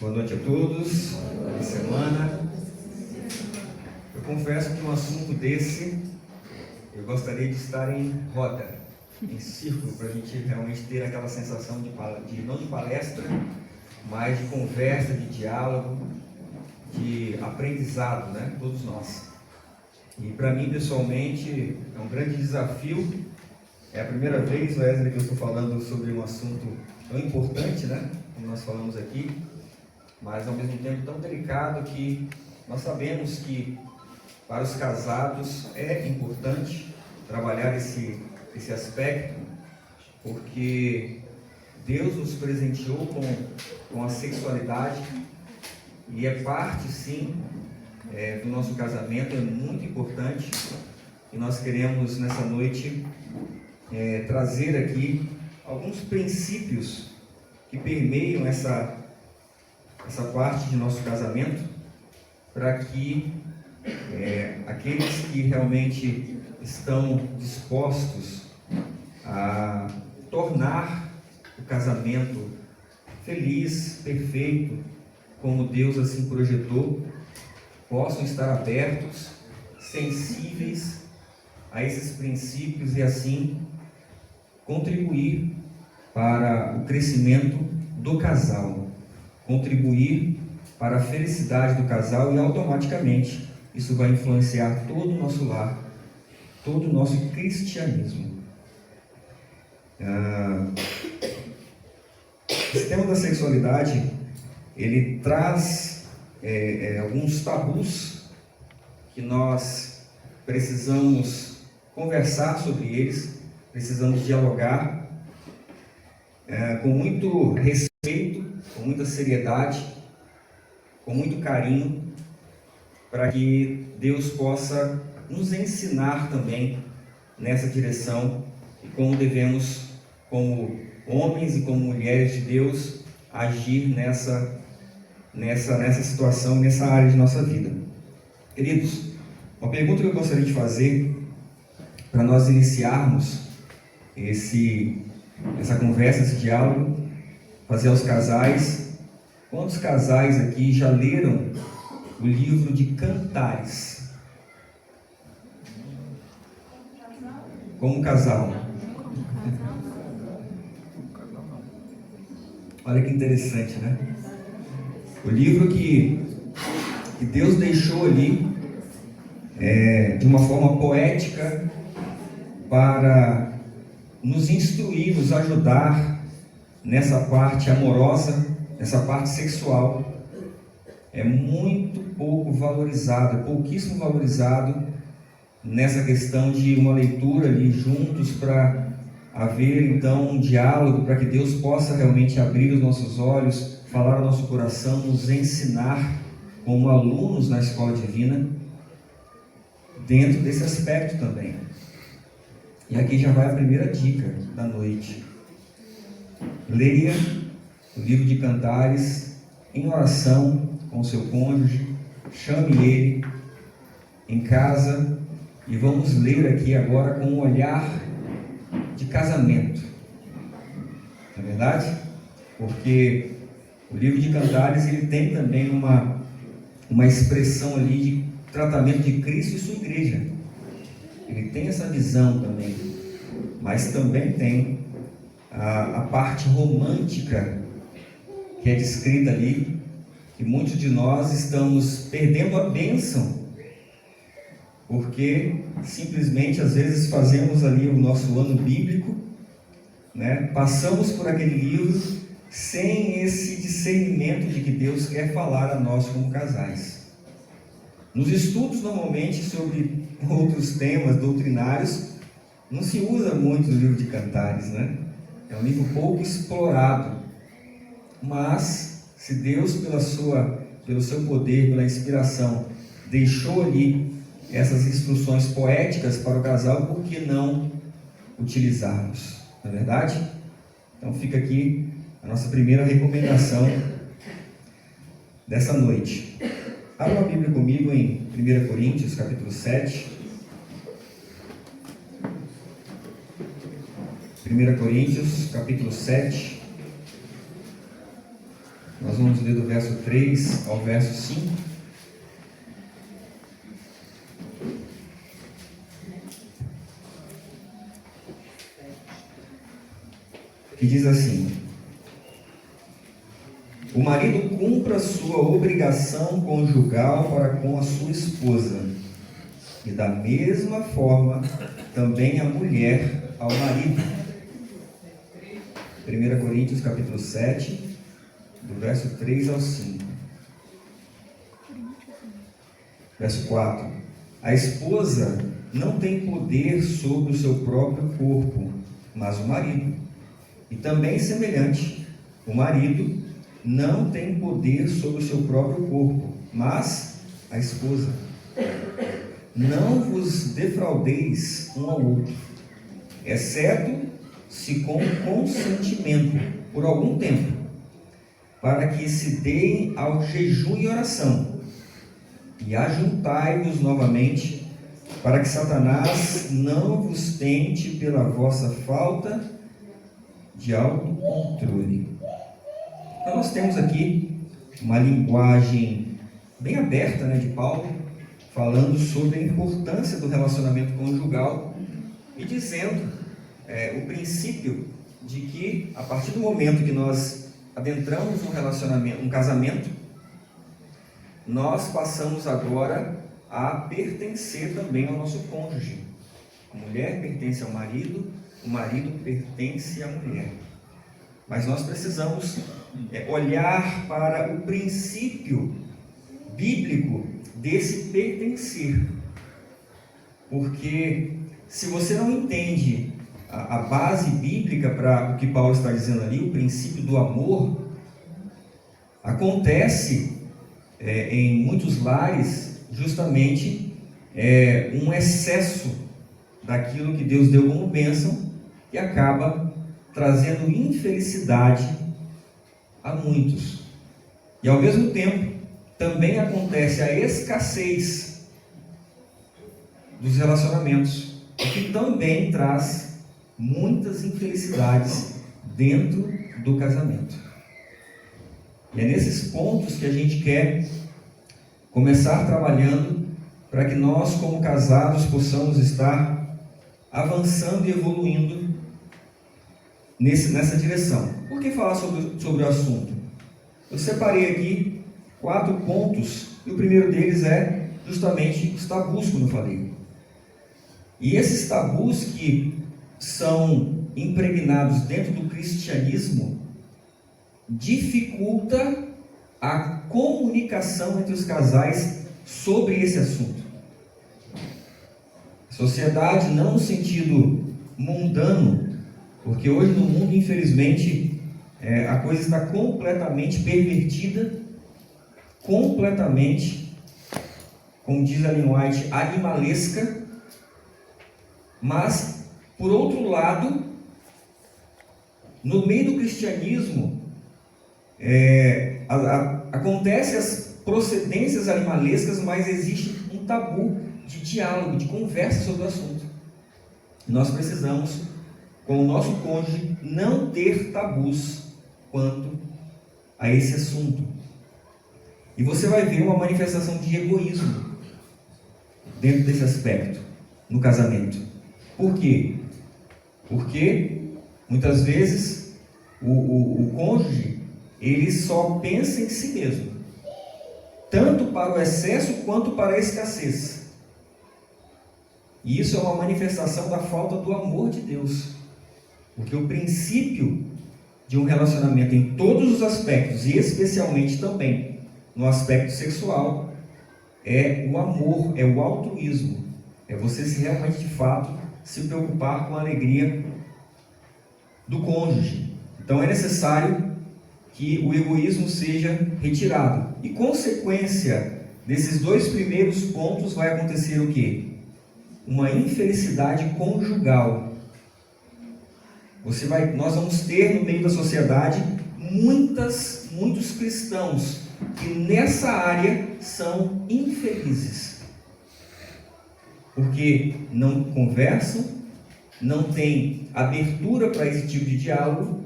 Boa noite a todos, boa semana. Eu confesso que um assunto desse, eu gostaria de estar em roda, em círculo, para a gente realmente ter aquela sensação não de palestra, mas de conversa, de diálogo, de aprendizado, né? Todos nós. E para mim, pessoalmente, é um grande desafio. É a primeira vez, Wesley, que eu estou falando sobre um assunto tão importante, né? Como nós falamos aqui, mas ao mesmo tempo tão delicado que nós sabemos que para os casados é importante trabalhar esse aspecto, porque Deus nos presenteou com a sexualidade e é parte, sim, do nosso casamento, é muito importante, e nós queremos nessa noite trazer aqui alguns princípios que permeiam essa parte de nosso casamento, para que aqueles que realmente estão dispostos a tornar o casamento feliz, perfeito, como Deus assim projetou, possam estar abertos, sensíveis a esses princípios e assim contribuir para o crescimento do casal, contribuir para a felicidade do casal, e automaticamente isso vai influenciar todo o nosso lar, todo o nosso cristianismo. Esse tema da sexualidade, ele traz alguns tabus que nós precisamos conversar sobre eles, precisamos dialogar com muito respeito, com muita seriedade, com muito carinho, para que Deus possa nos ensinar também nessa direção e como devemos, como homens e como mulheres de Deus, agir nessa situação, nessa área de nossa vida. Queridos, uma pergunta que eu gostaria de fazer para nós iniciarmos essa conversa, esse diálogo, fazer aos casais. Quantos casais aqui já leram o livro de Cantares? Como casal? Olha que interessante, né? O livro que Deus deixou ali de uma forma poética para nos instruir, nos ajudar nessa parte amorosa, nessa parte sexual. É muito pouco valorizado, pouquíssimo valorizado nessa questão de uma leitura ali juntos, para haver então um diálogo, para que Deus possa realmente abrir os nossos olhos, falar ao nosso coração, nos ensinar como alunos na escola divina, dentro desse aspecto também. E aqui já vai a primeira dica da noite. Leia o livro de Cantares em oração com seu cônjuge, chame ele em casa e vamos ler aqui agora com um olhar de casamento. Não é verdade? Porque o livro de Cantares, ele tem também uma expressão ali de tratamento de Cristo e sua igreja. Ele tem essa visão também, mas também tem a parte romântica que é descrita ali, que muitos de nós estamos perdendo a bênção, porque simplesmente às vezes fazemos ali o nosso ano bíblico, né? Passamos por aquele livro sem esse discernimento de que Deus quer falar a nós como casais. Nos estudos normalmente sobre outros temas doutrinários, não se usa muito o livro de Cantares, né? É um livro pouco explorado, mas se Deus, pelo seu poder, pela inspiração, deixou ali essas instruções poéticas para o casal, por que não utilizarmos? Não é verdade? Então fica aqui a nossa primeira recomendação dessa noite. Abra a Bíblia comigo em 1 Coríntios, capítulo 7. 1 Coríntios, capítulo 7. Nós vamos ler do verso 3 ao verso 5. Que diz assim: o marido cumpra sua obrigação conjugal para com a sua esposa, e da mesma forma também a mulher ao marido. 1 Coríntios capítulo 7, do verso 3 ao 5. Verso 4. A esposa não tem poder sobre o seu próprio corpo, mas o marido. E também semelhante, o marido não tem poder sobre o seu próprio corpo, mas a esposa. Não vos defraudeis um ao outro, exceto se com consentimento, por algum tempo, para que se deem ao jejum e oração, e ajuntai-vos novamente, para que Satanás não vos tente pela vossa falta de autocontrole. Então nós temos aqui uma linguagem bem aberta, de Paulo, falando sobre a importância do relacionamento conjugal e dizendo o princípio de que a partir do momento que nós adentramos um casamento, nós passamos agora a pertencer também ao nosso cônjuge. A mulher pertence ao marido, o marido pertence à mulher. Mas nós precisamos olhar para o princípio bíblico desse pertencer. Porque se você não entende a base bíblica para o que Paulo está dizendo ali, o princípio do amor, acontece em muitos lares justamente um excesso daquilo que Deus deu como bênção e acaba trazendo infelicidade a muitos. E ao mesmo tempo também acontece a escassez dos relacionamentos, o que também traz muitas infelicidades dentro do casamento. E é nesses pontos que a gente quer começar trabalhando para que nós, como casados, possamos estar avançando e evoluindo nessa direção. Por que falar sobre o assunto? Eu separei aqui 4 pontos, e o primeiro deles é justamente os tabus, como eu falei. E esses tabus que são impregnados dentro do cristianismo dificulta a comunicação entre os casais sobre esse assunto. Sociedade não no sentido mundano, porque hoje no mundo, infelizmente, a coisa está completamente pervertida, completamente, como diz a Ellen White, animalesca. Mas, por outro lado, no meio do cristianismo, acontecem as procedências animalescas, mas existe um tabu de diálogo, de conversa sobre o assunto. Nós precisamos, com o nosso cônjuge, não ter tabus quanto a esse assunto. E você vai ver uma manifestação de egoísmo dentro desse aspecto, no casamento. Por quê? Porque muitas vezes o cônjuge, ele só pensa em si mesmo, tanto para o excesso quanto para a escassez. E isso é uma manifestação da falta do amor de Deus, porque o princípio de um relacionamento em todos os aspectos, e especialmente também no aspecto sexual, é o amor, é o altruísmo, é você se realmente de fato se preocupar com a alegria do cônjuge. Então é necessário que o egoísmo seja retirado. E consequência desses 2 primeiros pontos vai acontecer o quê? Uma infelicidade conjugal. Nós vamos ter no meio da sociedade muitos cristãos que nessa área são infelizes, porque não conversam, não têm abertura para esse tipo de diálogo,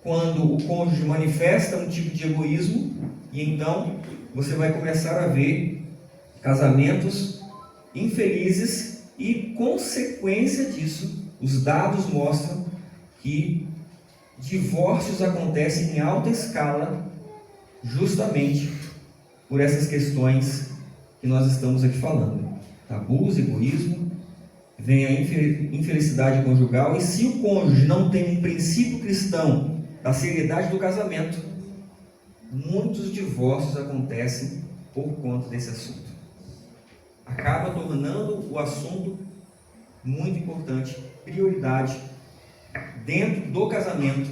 quando o cônjuge manifesta um tipo de egoísmo, e então você vai começar a ver casamentos infelizes e, consequência disso, os dados mostram que divórcios acontecem em alta escala justamente por essas questões que nós estamos aqui falando. Tabus, egoísmo, vem a infelicidade conjugal, e se o cônjuge não tem um princípio cristão da seriedade do casamento, muitos divórcios acontecem por conta desse assunto. Acaba tornando o assunto muito importante, prioridade dentro do casamento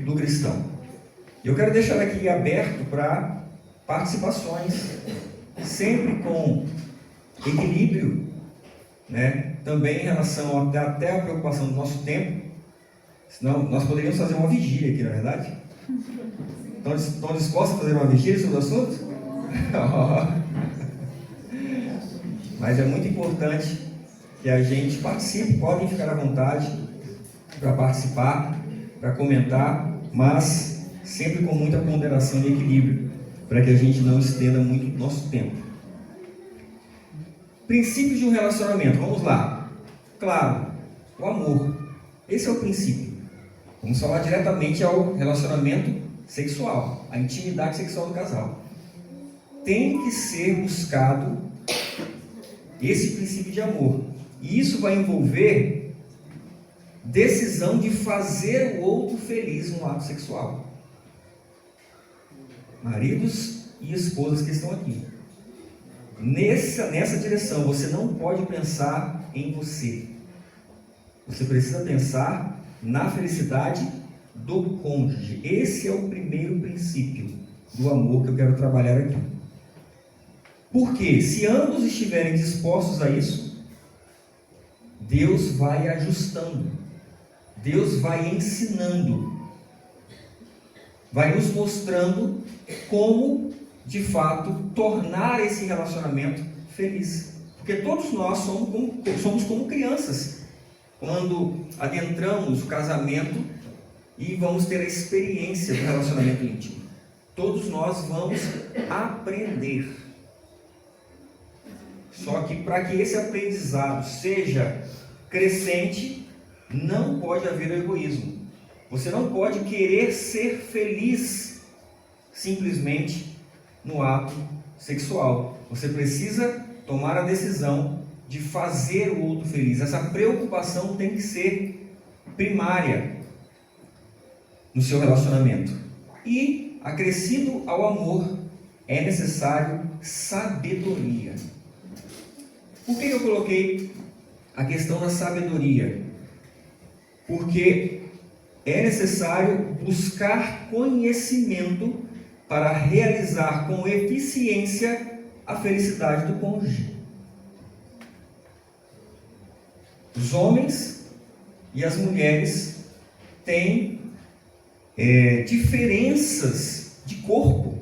do cristão. Eu quero deixar aqui aberto para participações, sempre com equilíbrio, né? Também em relação até a preocupação do nosso tempo, senão nós poderíamos fazer uma vigília aqui, não é verdade? Estão dispostos a fazer uma vigília sobre o assunto? Mas é muito importante que a gente participe, podem ficar à vontade para participar, para comentar, mas sempre com muita ponderação e equilíbrio, para que a gente não estenda muito o nosso tempo. Princípios de um relacionamento, vamos lá. Claro, o amor, esse é o princípio. Vamos falar diretamente ao relacionamento sexual, a intimidade sexual do casal. Tem que ser buscado esse princípio de amor, e isso vai envolver decisão de fazer o outro feliz no ato sexual. Maridos e esposas que estão aqui, nessa direção, você não pode pensar em você. Você precisa pensar na felicidade do cônjuge. Esse é o primeiro princípio do amor que eu quero trabalhar aqui. Porque se ambos estiverem dispostos a isso, Deus vai ajustando, Deus vai ensinando, vai nos mostrando como, de fato, tornar esse relacionamento feliz. Porque todos nós somos como crianças, quando adentramos o casamento e vamos ter a experiência do relacionamento íntimo. Todos nós vamos aprender. Só que para que esse aprendizado seja crescente, não pode haver egoísmo. Você não pode querer ser feliz simplesmente no ato sexual. Você precisa tomar a decisão de fazer o outro feliz. Essa preocupação tem que ser primária no seu relacionamento. E, acrescido ao amor, é necessário sabedoria. Por que eu coloquei a questão da sabedoria? Porque é necessário buscar conhecimento para realizar com eficiência a felicidade do cônjuge. Os homens e as mulheres têm diferenças de corpo.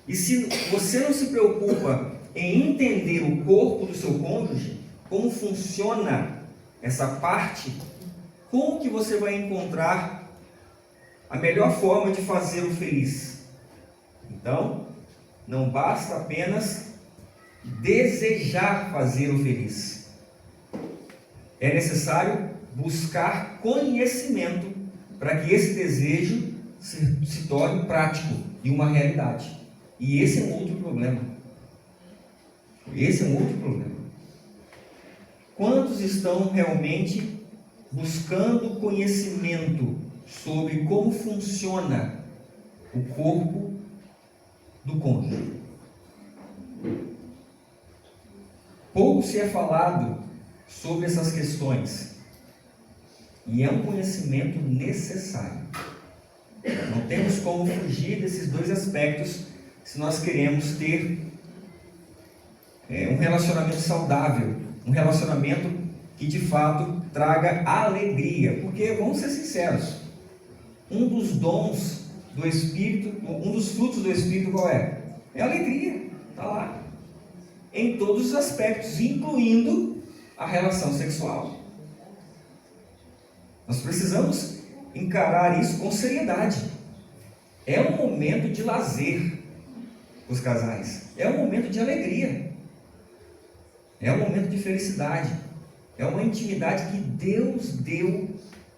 E se você não se preocupa em entender o corpo do seu cônjuge, como funciona essa parte, como que você vai encontrar a melhor forma de fazê-lo feliz? Então, não basta apenas desejar fazê-lo feliz. É necessário buscar conhecimento para que esse desejo se torne prático e uma realidade. E esse é um outro problema. Esse é um outro problema. Quantos estão realmente buscando conhecimento sobre como funciona o corpo do cônjuge? Pouco se é falado sobre essas questões, e é um conhecimento necessário. Não temos como fugir desses dois aspectos se nós queremos ter um relacionamento saudável, um relacionamento que de fato traga alegria. Porque, vamos ser sinceros, um dos dons do Espírito, um dos frutos do Espírito qual é? É a alegria, está lá, em todos os aspectos, incluindo a relação sexual. Nós precisamos encarar isso com seriedade. É um momento de lazer os casais. É um momento de alegria. É um momento de felicidade. É uma intimidade que Deus deu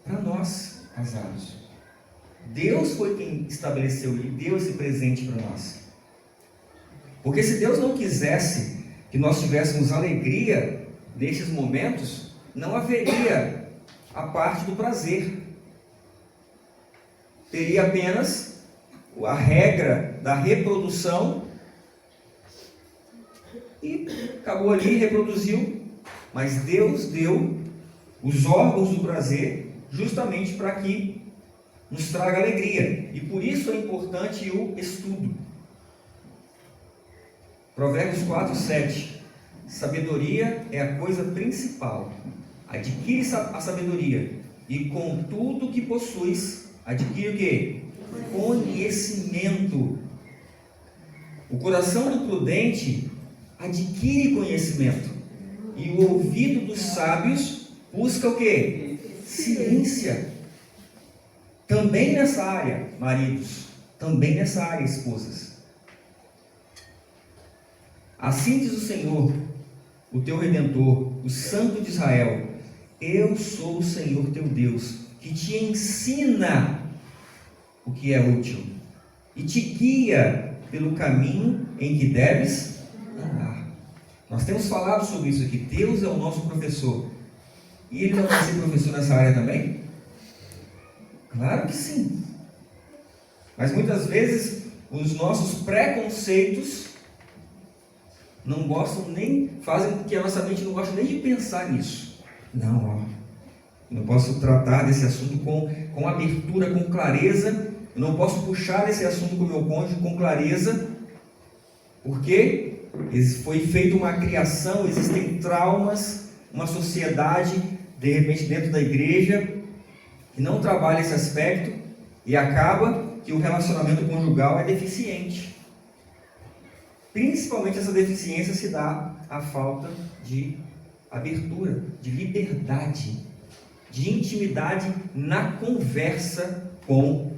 para nós, casados. Deus foi quem estabeleceu e deu esse presente para nós. Porque se Deus não quisesse que nós tivéssemos alegria nesses momentos, não haveria a parte do prazer. Teria apenas a regra da reprodução e acabou ali, reproduziu. Mas Deus deu os órgãos do prazer justamente para que nos traga alegria. E por isso é importante o estudo. Provérbios 4, 7. Sabedoria é a coisa principal. Adquire a sabedoria, e com tudo que possuis, adquire o quê? Conhecimento. O coração do prudente adquire conhecimento, e o ouvido dos sábios busca o quê? Ciência. Também nessa área, maridos, também nessa área, esposas. Assim diz o Senhor, o teu Redentor, o Santo de Israel: eu sou o Senhor teu Deus, que te ensina o que é útil e te guia pelo caminho em que deves andar. Nós temos falado sobre isso aqui. Deus é o nosso professor. E Ele não vai ser professor nessa área também? Claro que sim. Mas muitas vezes os nossos preconceitos não gostam nem, fazem com que a nossa mente não goste nem de pensar nisso. Não, eu não posso tratar desse assunto com abertura, com clareza. Eu não posso puxar esse assunto com o meu cônjuge com clareza, porque foi feita uma criação, existem traumas, uma sociedade, de repente dentro da igreja, que não trabalha esse aspecto, e acaba que o relacionamento conjugal é deficiente. Principalmente essa deficiência se dá à falta de abertura, de liberdade, de intimidade na conversa com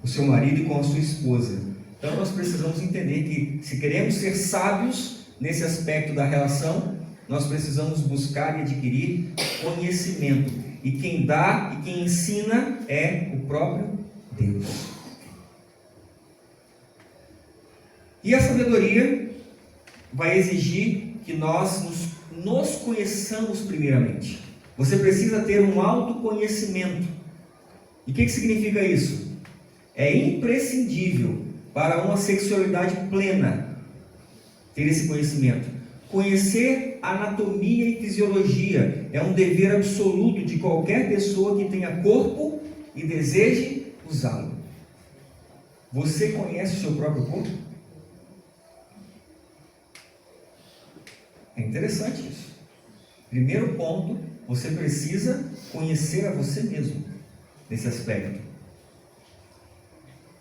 o seu marido e com a sua esposa. Então nós precisamos entender que, se queremos ser sábios nesse aspecto da relação, nós precisamos buscar e adquirir conhecimento. E quem dá e quem ensina é o próprio Deus. E a sabedoria vai exigir que nós nos conheçamos primeiramente. Você precisa ter um autoconhecimento. E o que significa isso? É imprescindível para uma sexualidade plena ter esse conhecimento. Conhecer anatomia e fisiologia é um dever absoluto de qualquer pessoa que tenha corpo e deseje usá-lo. Você conhece o seu próprio corpo? É interessante isso. Primeiro ponto, você precisa conhecer a você mesmo nesse aspecto.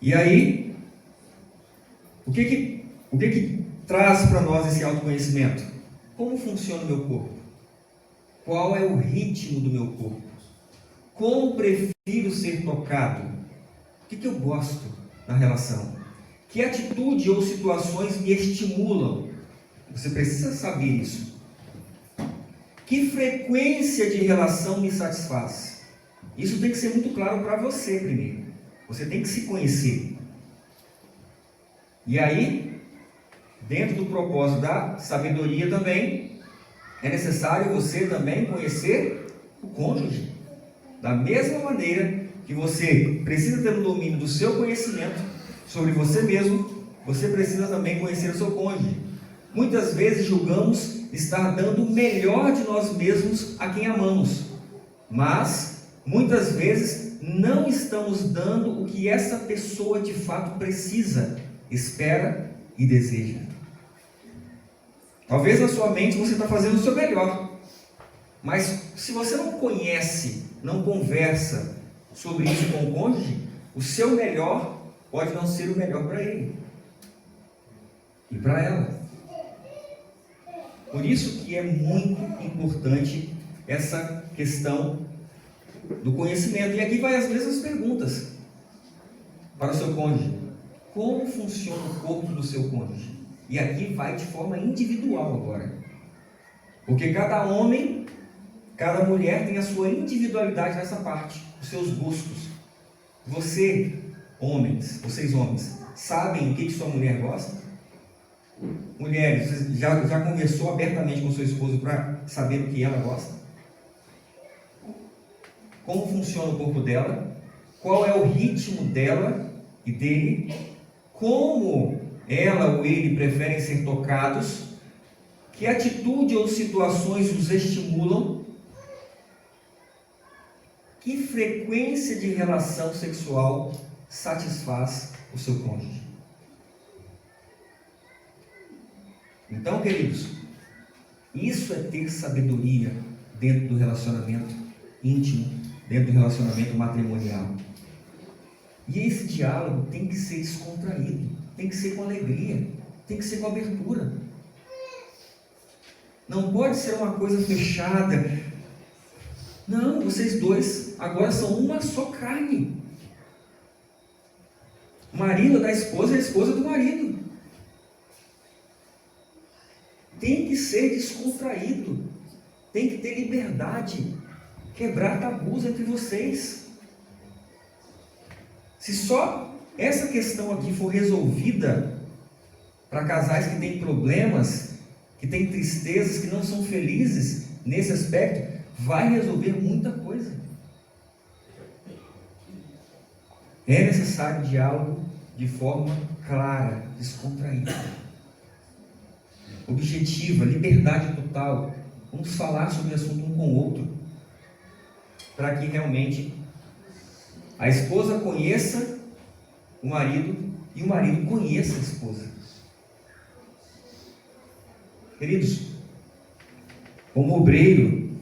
E aí, o que traz para nós esse autoconhecimento? Como funciona o meu corpo? Qual é o ritmo do meu corpo? Como prefiro ser tocado? O que eu gosto na relação? Que atitude ou situações me estimulam? Você precisa saber isso. Que frequência de relação me satisfaz? Isso tem que ser muito claro para você primeiro. Você tem que se conhecer. E aí, dentro do propósito da sabedoria também, é necessário você também conhecer o cônjuge. Da mesma maneira que você precisa ter o domínio do seu conhecimento sobre você mesmo, você precisa também conhecer o seu cônjuge. Muitas vezes julgamos estar dando o melhor de nós mesmos a quem amamos, mas muitas vezes não estamos dando o que essa pessoa de fato precisa, espera e deseja. Talvez na sua mente você está fazendo o seu melhor, mas se você não conhece, não conversa sobre isso com o cônjuge, o seu melhor pode não ser o melhor para ele e para ela. Por isso que é muito importante essa questão do conhecimento. E aqui vai as mesmas perguntas para o seu cônjuge. Como funciona o corpo do seu cônjuge? E aqui vai de forma individual agora. Porque cada homem, cada mulher tem a sua individualidade nessa parte, os seus gostos. Vocês homens, sabem o que sua mulher gosta? Mulheres, você já conversou abertamente com seu esposo para saber o que ela gosta? Como funciona o corpo dela? Qual é o ritmo dela e dele? Como ela ou ele preferem ser tocados? Que atitude ou situações os estimulam? Que frequência de relação sexual satisfaz o seu cônjuge? Então, queridos, isso é ter sabedoria dentro do relacionamento íntimo, dentro do relacionamento matrimonial. E esse diálogo tem que ser descontraído, tem que ser com alegria, tem que ser com abertura. Não pode ser uma coisa fechada. Não, vocês dois agora são uma só carne. O marido da esposa e a esposa do marido. Tem que ser descontraído, tem que ter liberdade, quebrar tabus entre vocês. Se só essa questão aqui for resolvida para casais que têm problemas, que têm tristezas, que não são felizes nesse aspecto, vai resolver muita coisa. É necessário diálogo de forma clara, descontraída, objetiva, liberdade total. Vamos falar sobre o assunto um com o outro, para que realmente a esposa conheça o marido e o marido conheça a esposa. Queridos, como obreiro,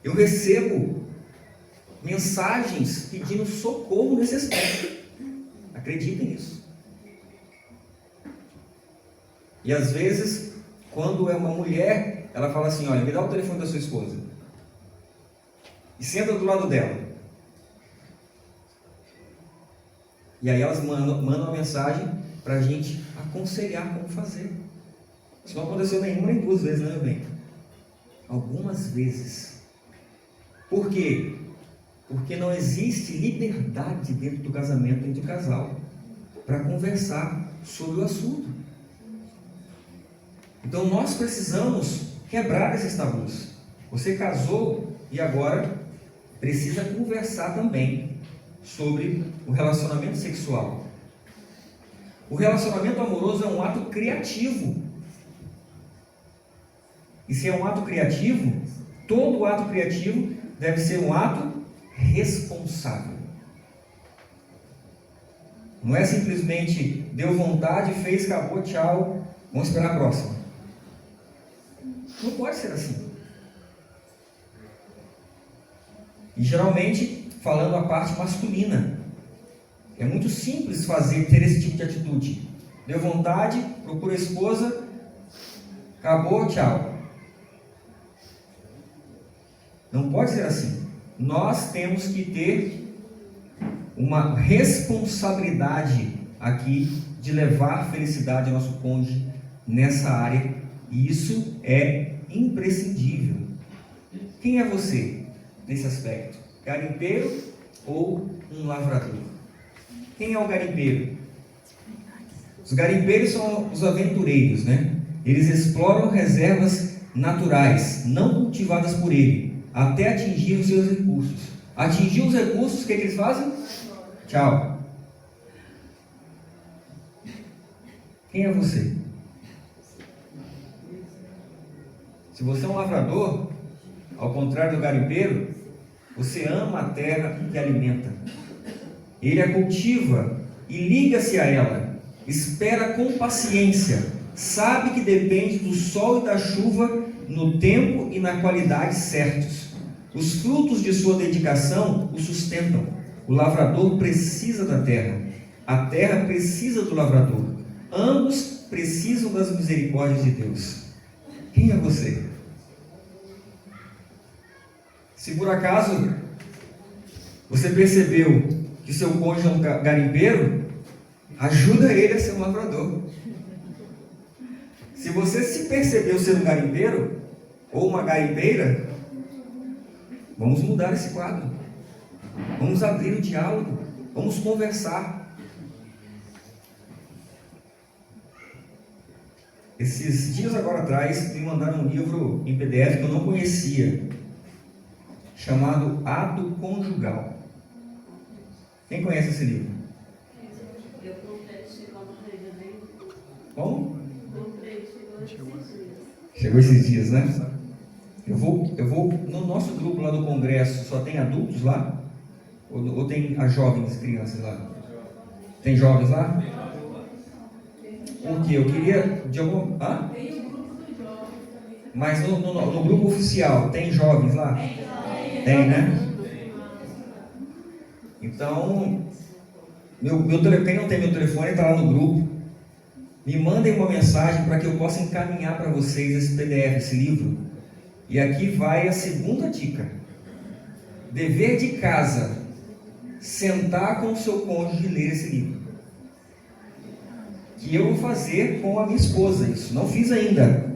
eu recebo mensagens pedindo socorro nesse aspecto. Acreditem nisso. E às vezes, quando é uma mulher, ela fala assim: olha, me dá o telefone da sua esposa. E senta do lado dela. E aí elas mandam uma mensagem para a gente aconselhar como fazer. Isso não aconteceu nenhuma nem duas vezes, né, meu bem? Algumas vezes. Por quê? Porque não existe liberdade dentro do casamento, entre o casal, para conversar sobre o assunto. Então nós precisamos quebrar esses tabus. Você casou e agora precisa conversar também sobre o relacionamento sexual. O relacionamento amoroso é um ato criativo. E se é um ato criativo, todo ato criativo deve ser um ato responsável. Não é simplesmente deu vontade, fez, acabou, tchau, vamos esperar a próxima. Não pode ser assim. E geralmente, falando a parte masculina, é muito simples ter esse tipo de atitude. Deu vontade, procura a esposa, acabou, tchau. Não pode ser assim. Nós temos que ter uma responsabilidade aqui de levar felicidade ao nosso cônjuge nessa área, e isso é imprescindível. Quem é você nesse aspecto? Garimpeiro ou um lavrador? Quem é o garimpeiro? Os garimpeiros são os aventureiros, né? Eles exploram reservas naturais, não cultivadas por ele, até atingir os seus recursos. Atingir os recursos, o que eles fazem? Tchau. Quem é você? Se você é um lavrador, ao contrário do garimpeiro, você ama a terra que alimenta. Ele a cultiva e liga-se a ela, espera com paciência, sabe que depende do sol e da chuva no tempo e na qualidade certos. Os frutos de sua dedicação o sustentam. O lavrador precisa da terra, a terra precisa do lavrador. Ambos precisam das misericórdias de Deus. Quem é você? Se por acaso você percebeu que seu cônjuge é um garimpeiro, ajuda ele a ser um lavrador. Se você se percebeu ser um garimpeiro ou uma garimpeira, vamos mudar esse quadro. Vamos abrir o diálogo. Vamos conversar. Esses dias agora atrás me mandaram um livro em PDF que eu não conhecia, chamado Ato Conjugal. Quem conhece esse livro? Eu comprei, chegou no Rio de Janeiro. Como? Comprei, chegou esses dias. Chegou esses dias, né? Eu vou no nosso grupo lá do congresso, só tem adultos lá? Ou tem as jovens crianças lá? Tem jovens lá? Por quê? Eu queria de algum... Hã? Tem o grupo dos jovens também. Mas no grupo oficial, tem jovens lá? Tem, né? Então, quem não tem meu telefone está lá no grupo. Me mandem uma mensagem para que eu possa encaminhar para vocês esse PDF, esse livro. E aqui vai a segunda dica. Dever de casa: sentar com o seu cônjuge e ler esse livro. Que eu vou fazer com a minha esposa isso. Não fiz ainda.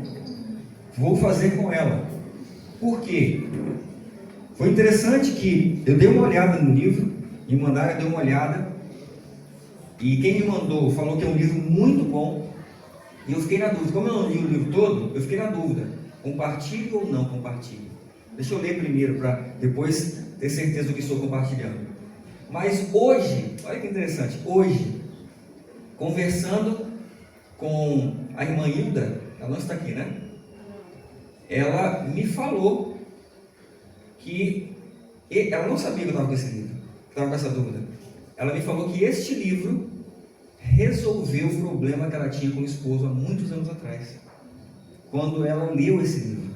Vou fazer com ela. Por quê? Foi interessante que eu dei uma olhada no livro, me mandaram, eu dei uma olhada, e quem me mandou falou que é um livro muito bom, e eu fiquei na dúvida. Como eu não li o livro todo, eu fiquei na dúvida: compartilho ou não compartilho? Deixa eu ler primeiro, para depois ter certeza do que estou compartilhando. Mas hoje, olha que interessante, hoje, conversando com a irmã Hilda, ela não está aqui, né? Ela me falou que ela não sabia que eu estava com esse livro, que estava com essa dúvida. Ela me falou que este livro resolveu o problema que ela tinha com o esposo há muitos anos atrás, quando ela leu esse livro.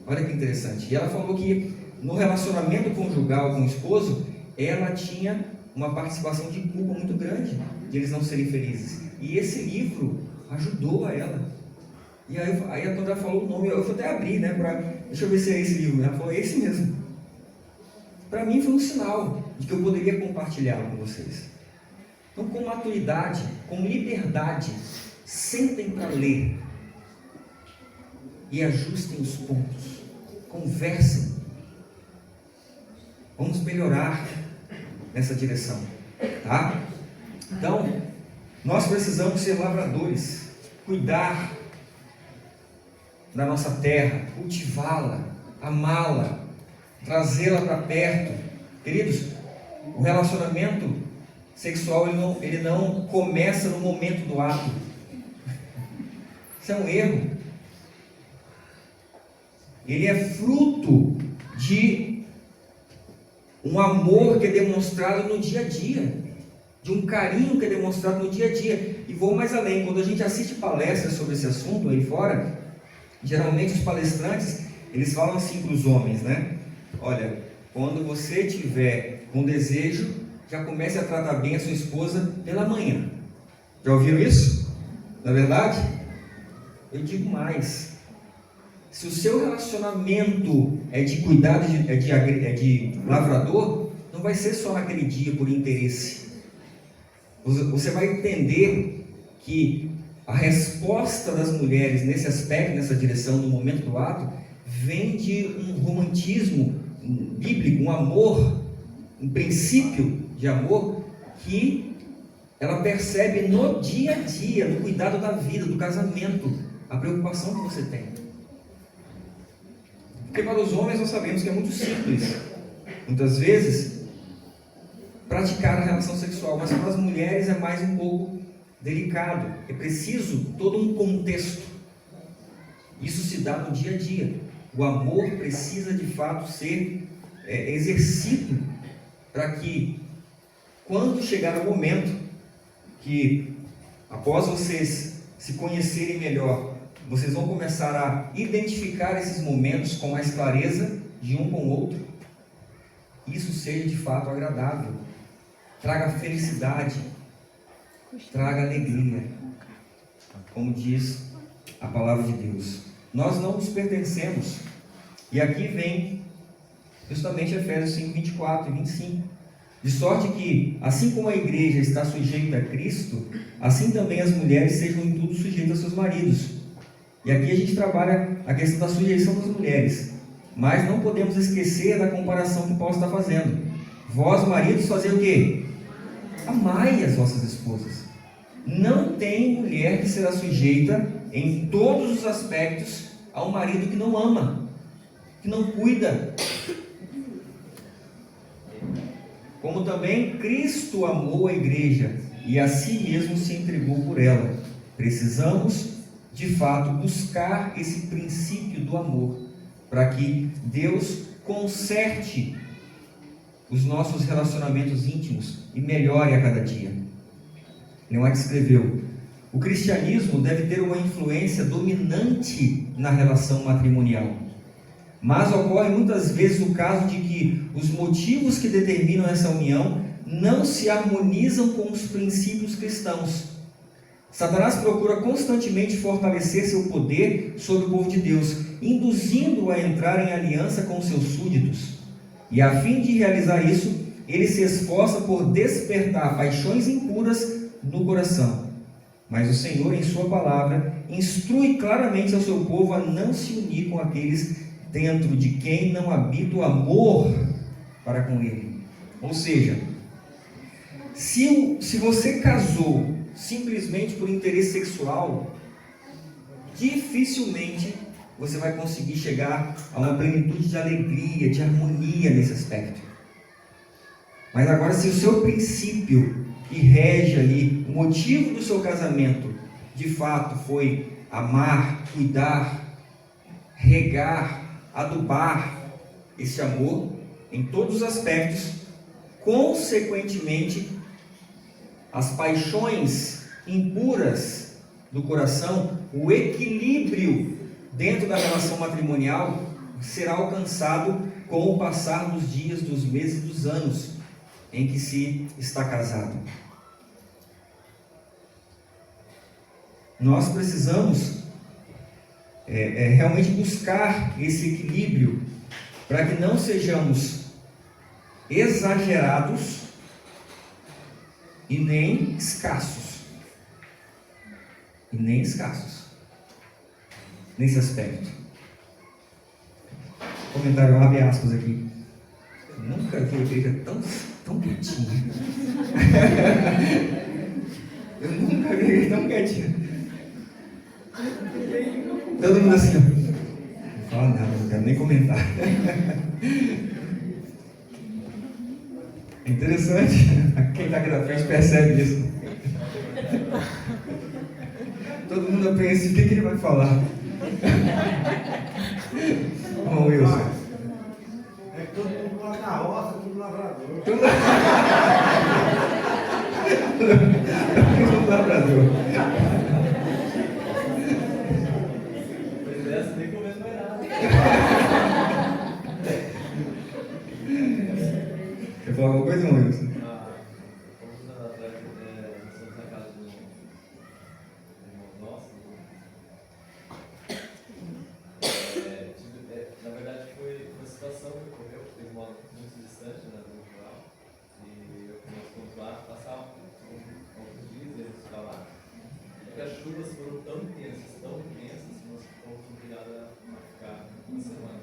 Olha que interessante. E ela falou que no relacionamento conjugal com o esposo, ela tinha uma participação de culpa muito grande de eles não serem felizes. E esse livro ajudou a ela. E aí quando ela falou o nome, eu fui até abrir, né? Deixa eu ver se é esse livro. Ela falou: é esse mesmo. Para mim foi um sinal de que eu poderia compartilhá-lo com vocês. Então, com maturidade, com liberdade, sentem para ler e ajustem os pontos. Conversem. Vamos melhorar nessa direção, tá? Então, nós precisamos ser lavradores, cuidar da nossa terra, cultivá-la, amá-la, trazê-la para perto. Queridos, o relacionamento sexual ele não começa no momento do ato. Isso é um erro. Ele é fruto de um amor que é demonstrado no dia a dia, de um carinho que é demonstrado no dia a dia. E vou mais além: quando a gente assiste palestras sobre esse assunto aí fora, geralmente os palestrantes, eles falam assim para os homens, né? Olha, quando você tiver com desejo, já comece a tratar bem a sua esposa pela manhã. Já ouviram isso? Não é verdade? Eu digo mais: se o seu relacionamento é de cuidado, é de lavrador, não vai ser só naquele dia por interesse. Você vai entender que a resposta das mulheres nesse aspecto, nessa direção, no momento do ato, vem de um romantismo bíblico, um amor, um princípio de amor que ela percebe no dia a dia, no cuidado da vida, do casamento, a preocupação que você tem. Porque para os homens nós sabemos que é muito simples, muitas vezes, praticar a relação sexual, mas para as mulheres é mais um pouco delicado. É preciso todo um contexto. Isso se dá no dia a dia. O amor precisa de fato ser exercido para que, quando chegar o momento que, após vocês se conhecerem melhor, vocês vão começar a identificar esses momentos com mais clareza de um com o outro, isso seja de fato agradável, traga felicidade, traga alegria, como diz a palavra de Deus. Nós não nos pertencemos. E aqui vem Justamente Efésios 5, 24 e 25. De sorte que, assim como a igreja está sujeita a Cristo, assim também as mulheres sejam em tudo sujeitas a seus maridos. E aqui a gente trabalha a questão da sujeição das mulheres. Mas não podemos esquecer da comparação que Paulo está fazendo. Vós, maridos, fazei o quê? Amai as vossas esposas. Não tem mulher que será sujeita em todos os aspectos a um marido que não ama, que não cuida. Como também Cristo amou a igreja e a si mesmo se entregou por ela. Precisamos, de fato, buscar esse princípio do amor, para que Deus conserte os nossos relacionamentos íntimos e melhore a cada dia. Leon escreveu: o cristianismo deve ter uma influência dominante na relação matrimonial. Mas ocorre muitas vezes o caso de que os motivos que determinam essa união não se harmonizam com os princípios cristãos. Satanás procura constantemente fortalecer seu poder sobre o povo de Deus, induzindo-o a entrar em aliança com seus súditos. E a fim de realizar isso, ele se esforça por despertar paixões impuras no coração. Mas o Senhor, em sua palavra, instrui claramente ao seu povo a não se unir com aqueles dentro de quem não habita o amor para com ele. Ou seja, se você casou simplesmente por interesse sexual, dificilmente você vai conseguir chegar a uma plenitude de alegria, de harmonia nesse aspecto. Mas agora, se o seu princípio que rege ali, o motivo do seu casamento, de fato foi amar, cuidar, regar, adubar esse amor em todos os aspectos, consequentemente, as paixões impuras do coração, o equilíbrio dentro da relação matrimonial será alcançado com o passar dos dias, dos meses e dos anos em que se está casado. Nós precisamos realmente buscar esse equilíbrio para que não sejamos exagerados e nem escassos. Nesse aspecto. Comentário, abre aspas aqui. Eu nunca vi a igreja tão quietinha. Eu nunca vi a igreja tão quietinha. Todo mundo assim, não fala nada, não quero nem comentar. É interessante, quem está aqui na frente percebe isso. Todo mundo pensa, o que ele vai falar? Bom, Wilson. É todo mundo lá na roça, tudo lavrador. Tudo lavrador. Pois essa nem comendo mais nada. Quer falar alguma coisa, Wilson? Alguns anos atrás, nós fomos na casa de um irmão nosso. Na verdade, foi uma situação que ocorreu, porque eles moram muito distante, né, do rural. E nós fomos lá, passar alguns dias, eles ficaram lá. E as chuvas foram tão intensas, que nós fomos obrigados a ficar uma semana.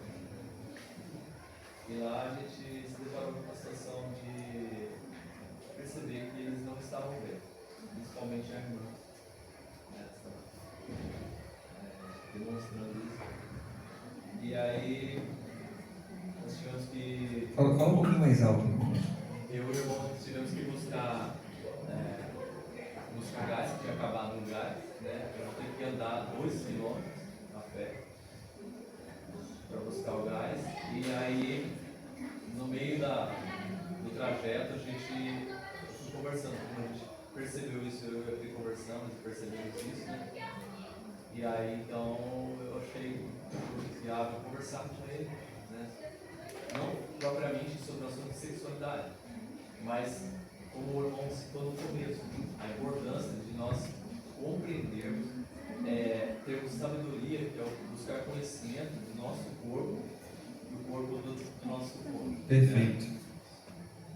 E lá a gente se deparou com uma situação de perceber que eles não estavam bem, principalmente a irmã, né, demonstrando isso. E aí nós tivemos que. Fala um pouquinho mais alto. Eu e o irmão tivemos que buscar gás, que tinha acabado no gás, né? Eu vou ter que andar 2 quilômetros a pé para buscar o gás. E aí, no meio do trajeto, a gente foi conversando. Como a gente percebeu isso, eu fui conversando, percebemos isso, né? E aí, então, eu achei viável conversar com ele, né? Não propriamente sobre o assunto de sexualidade, mas como o irmão citou no começo, a importância de nós compreendermos, termos sabedoria, que é buscar conhecimento do nosso corpo, do corpo do nosso corpo. Perfeito. Né?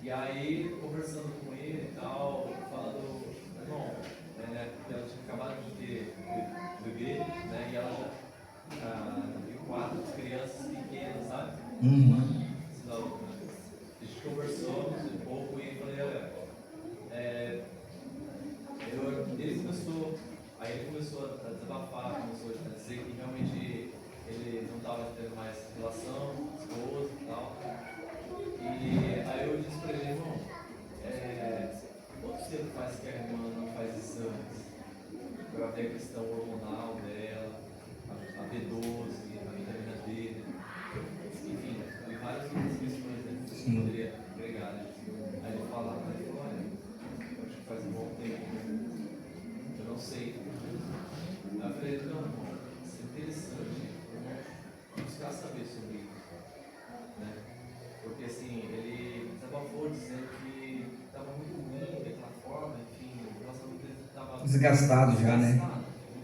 E aí, conversando com ele e tal, falando, irmão, né, ela tinha acabado de ter bebê, né, e ela já tem 4 crianças pequenas, sabe? Uhum. Então, a gente conversou um pouco e falei, olha, ele começou a desabafar, começou a dizer que realmente ele não estava tendo mais relação, esposa e tal. E aí eu disse para ele, irmão, quanto tempo faz que a irmã não faz exames para ver a questão hormonal dela, a B12, a vitamina D, enfim, e várias outras questões, né, que você poderia agregar, né? Aí ele falou, olha, eu acho que faz um bom tempo, eu não sei. Aí eu falei, não, irmão, isso é interessante, vamos buscar saber sobre isso, né? Porque assim, ele desabafou dizendo que estava muito ruim daquela forma, enfim, o relacionamento dele estava desgastado já, né?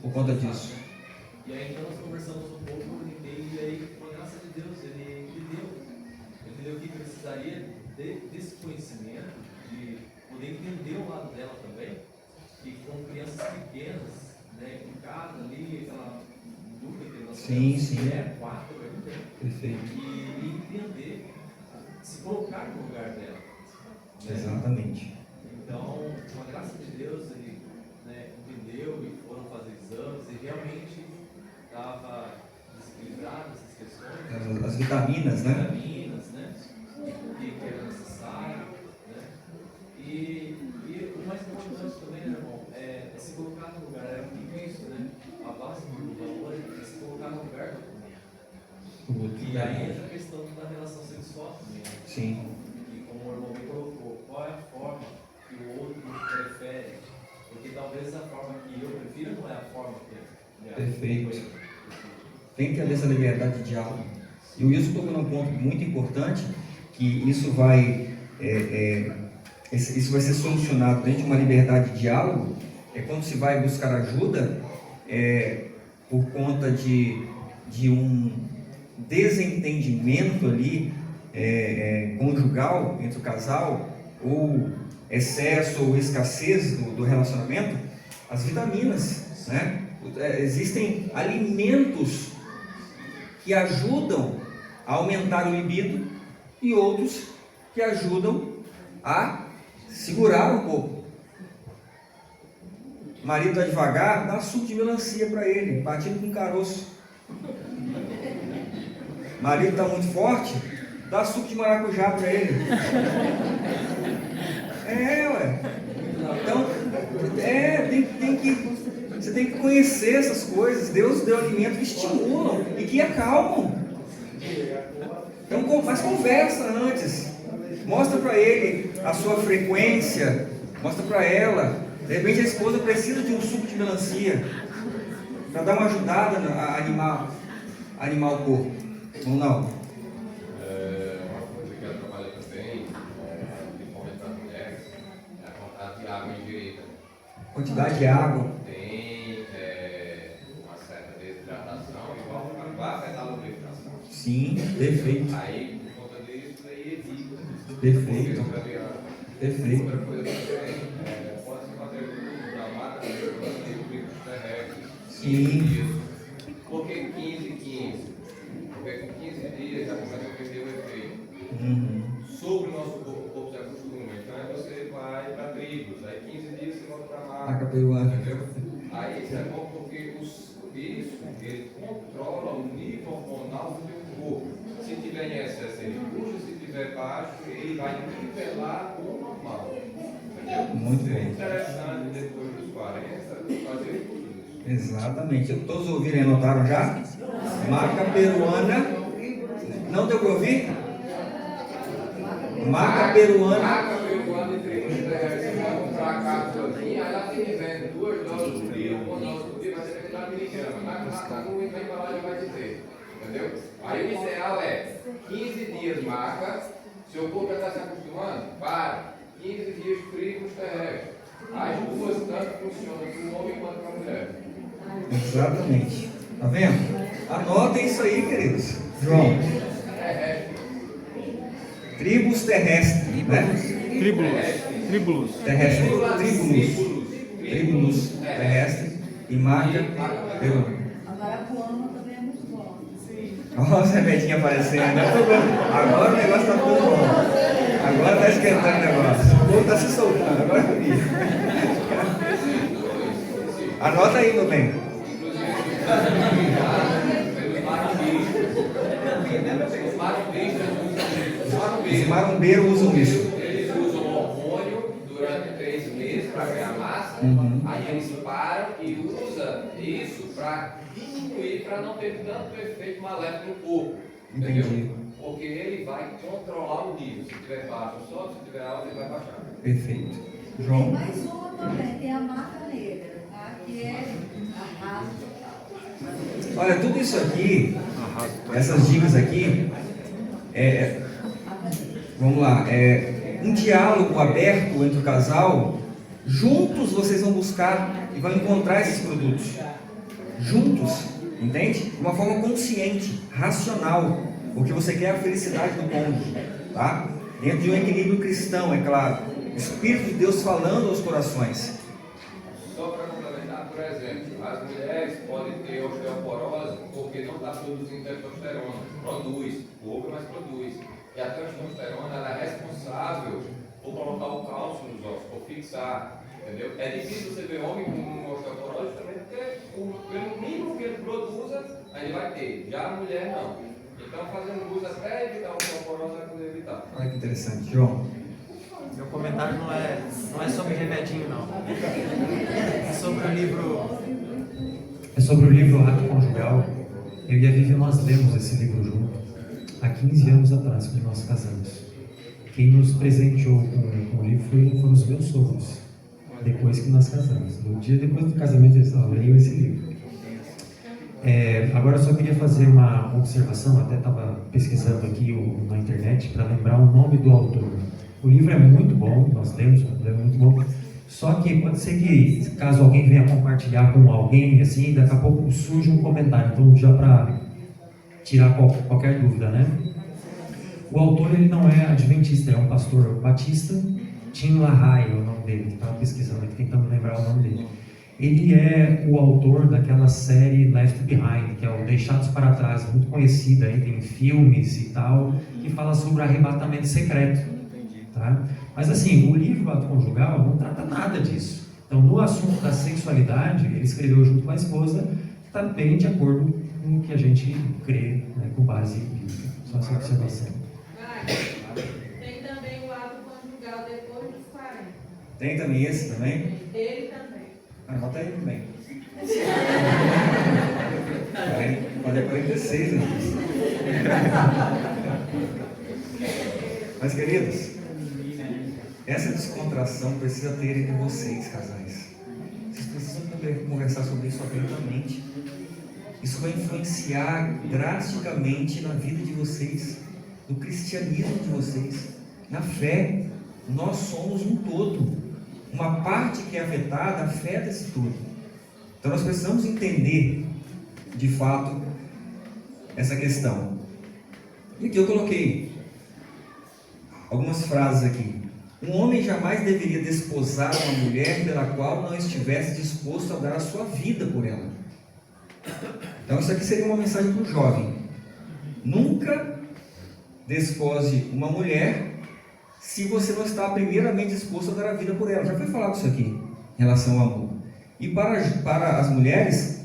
Por conta disso. E aí então nós conversamos um pouco, eu entendei, e aí, com a graça de Deus, ele entendeu que precisaria desse conhecimento, de poder entender o lado dela também, e com crianças pequenas, né, em casa ali, aquela dúvida que nós sim. É 4, Perfeito. E entender, se colocar no lugar dela. Né? Exatamente. Então, com a graça de Deus, ele, né, entendeu e foram fazer exames e realmente estava desequilibrado essas questões. As vitaminas, né? Vitaminas, né? Que era necessário. Né? E o mais importante também, né, irmão, é se colocar no lugar. É muito isso, né? A base do valor é se colocar no lugar do outro. E aí entra a questão da relação sexual também. Né? Sim. E como o irmão me colocou, qual é a forma que o outro prefere? Porque talvez a forma que eu prefiro não é a forma que Perfeito. Tem que haver essa liberdade de diálogo. E o Wilson tocou num ponto muito importante, que isso vai ser solucionado dentro de uma liberdade de diálogo, quando se vai buscar ajuda, por conta de um desentendimento ali, conjugal entre o casal, ou excesso ou escassez do relacionamento, as vitaminas, né? Existem alimentos que ajudam a aumentar o libido e outros que ajudam a segurar um pouco. O marido está devagar, dá suco de melancia para ele, batido com caroço. O marido está muito forte, dá suco de maracujá para ele. Então, você tem que conhecer essas coisas. Deus deu alimentos que estimulam e que acalmam. Então, faz conversa antes. Mostra para ele a sua frequência. Mostra para ela. De repente a esposa precisa de um suco de melancia para dar uma ajudada a animar o corpo. Ou não? Uma coisa que ela trabalha também, principalmente para as mulheres, é a quantidade de água ingerida. Quantidade de água. Tem uma certa desidratação, igual vai afetar a lubrificação. Sim, perfeito. Aí, por conta disso, aí evita. Perfeito. Perfeito. Outra coisa também, pode-se fazer uso da máquina de lubrificação terrestre. Sim. Por que 15? Porque com 15 dias já começa a perder o efeito. Sobre o nosso corpo, o corpo se acostuma. Então você vai para trigos, aí 15 dias você volta para Maca maca. peruana. Entendeu? Aí isso é bom porque isso ele controla o nível hormonal do teu corpo. Se tiver em excesso, ele puxa, se tiver baixo, ele vai nivelar o normal. Entendeu? Muito É bem. interessante depois dos 40 fazer tudo isso. Exatamente. Todos ouviram e anotaram já? Maca peruana. Não deu para ouvir? Maca peruana. Maca peruana de trigo de terra. Você vai comprar a cápsulazinha, aí ela tem que vender 2 doses por dia, 1 dose por dia, vai ser vendida na miligrama. Na embalagem vai dizer. Entendeu? Aí o ideal é 15 dias maca, seu corpo já está se acostumando, para. 15 dias frigos terrestres. As duas tanto funcionam para o homem quanto para a mulher. Exatamente. Tá vendo? Anotem isso aí, queridos. João. Tribos terrestres, né? Tríbulos. Terrestre, tribulus terrestre e marca perônio. A Marapuama também é muito bom. Olha a sementinha aparecendo. Agora o negócio está tudo bom. Agora está esquentando o negócio. O povo está se soltando. Agora eu vi. Anota aí, meu bem. Os marombeiros usam isso. Eles usam hormônio durante 3 meses para ganhar massa, aí eles param e usam isso para diminuir, para não ter tanto efeito maléfico no corpo. Entendi. Entendeu? Porque ele vai controlar o nível. Se tiver baixo o sol, se tiver alto, ele vai baixar. Perfeito. Tem João. mais uma também, tem a marca negra, tá? Que é arraso total. Olha, tudo isso aqui, essas dicas aqui, vamos lá, um diálogo aberto entre o casal. Juntos vocês vão buscar e vão encontrar esses produtos. Juntos, entende? De uma forma consciente, racional, porque você quer a felicidade do cônjuge, tá? Dentro de um equilíbrio cristão, é claro. O Espírito de Deus falando aos corações. Só para complementar, por exemplo, as mulheres podem ter osteoporose porque não está produzindo testosterona. Produz, pouco, mas produz. E a testosterona ela é responsável por colocar o cálcio nos ossos, por fixar. Entendeu? É difícil você ver homem com osteoporose também, porque pelo mínimo que ele produza, ele vai ter. Já a mulher não. Então, fazendo uso até evitar a osteoporose, vai poder evitar. Olha que interessante, João. Meu comentário não é sobre remedinho, não. É sobre o livro. É sobre o livro Ato Conjugal. Eu e a Vivi, nós lemos esse livro junto há 15 anos atrás, quando nós casamos. Quem nos presenteou com o livro foram os meus sogros, depois que nós casamos. No dia depois do casamento, eles falaram: leiam esse livro. Agora eu só queria fazer uma observação, até estava pesquisando aqui na internet para lembrar o nome do autor. O livro é muito bom, nós lemos, é muito bom. Só que pode ser que, caso alguém venha compartilhar com alguém, assim, daqui a pouco surge um comentário. Então, já para tirar qualquer dúvida, né? O autor, ele não é adventista, é um pastor batista. Tim LaHaye é o nome dele, estava pesquisando aqui, tentando lembrar o nome dele. Ele é o autor daquela série Left Behind, que é o Deixados para Trás, muito conhecida, aí tem filmes e tal, que fala sobre arrebatamento secreto. Tá? Mas assim, o livro Ato Conjugal não trata nada disso. Então, no assunto da sexualidade, ele escreveu junto com a esposa, está bem de acordo com o que a gente crê, né, com base bíblica. Só essa observação. Tem também o ato conjugal depois dos 40. Tem também esse também? Ele também. Anota aí também. Fazer 46, né? Mas, queridos, essa descontração precisa ter entre vocês, casais. Vocês precisam conversar sobre isso abertamente. Isso vai influenciar drasticamente na vida de vocês, no cristianismo de vocês, na fé. Nós somos um todo. Uma parte que é afetada afeta esse todo. Então nós precisamos entender, de fato, essa questão. E aqui eu coloquei algumas frases aqui. Um homem jamais deveria desposar uma mulher pela qual não estivesse disposto a dar a sua vida por ela. Então isso aqui seria uma mensagem para o jovem. Nunca despose uma mulher se você não está primeiramente disposto a dar a vida por ela. Já foi falado isso aqui, em relação ao amor. E para as mulheres,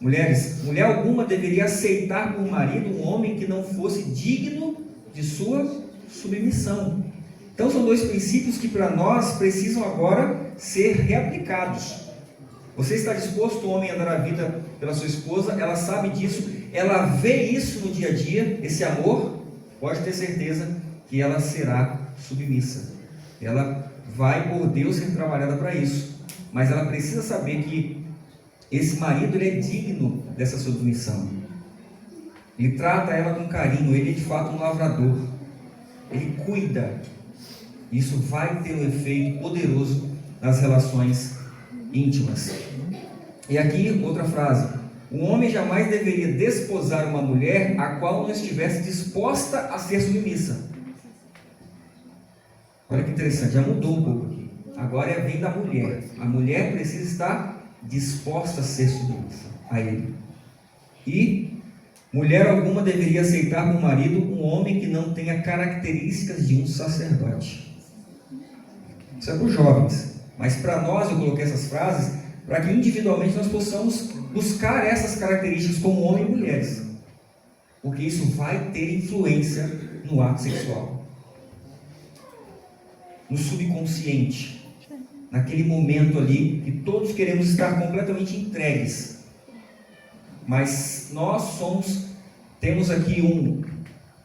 mulher alguma deveria aceitar por marido um homem que não fosse digno de sua submissão. Então são dois princípios que para nós precisam agora ser reaplicados. Você está disposto, o homem, a dar a vida pela sua esposa? Ela sabe disso, ela vê isso no dia a dia, esse amor, pode ter certeza que ela será submissa. Ela vai, por Deus, ser trabalhada para isso. Mas ela precisa saber que esse marido, ele é digno dessa submissão. Ele trata ela com carinho, ele é de fato um lavrador. Ele cuida. Isso vai ter um efeito poderoso nas relações íntimas. E aqui outra frase: um homem jamais deveria desposar uma mulher a qual não estivesse disposta a ser submissa. interessante, já mudou um pouco aqui. Agora vem da mulher. A mulher precisa estar disposta a ser submissa a ele. E mulher alguma deveria aceitar como marido um homem que não tenha características de um sacerdote. Isso é para os jovens. Mas para nós, eu coloquei essas frases para que individualmente nós possamos buscar essas características como homem e mulheres. Porque isso vai ter influência no ato sexual. No subconsciente. Naquele momento ali que todos queremos estar completamente entregues. Mas nós temos aqui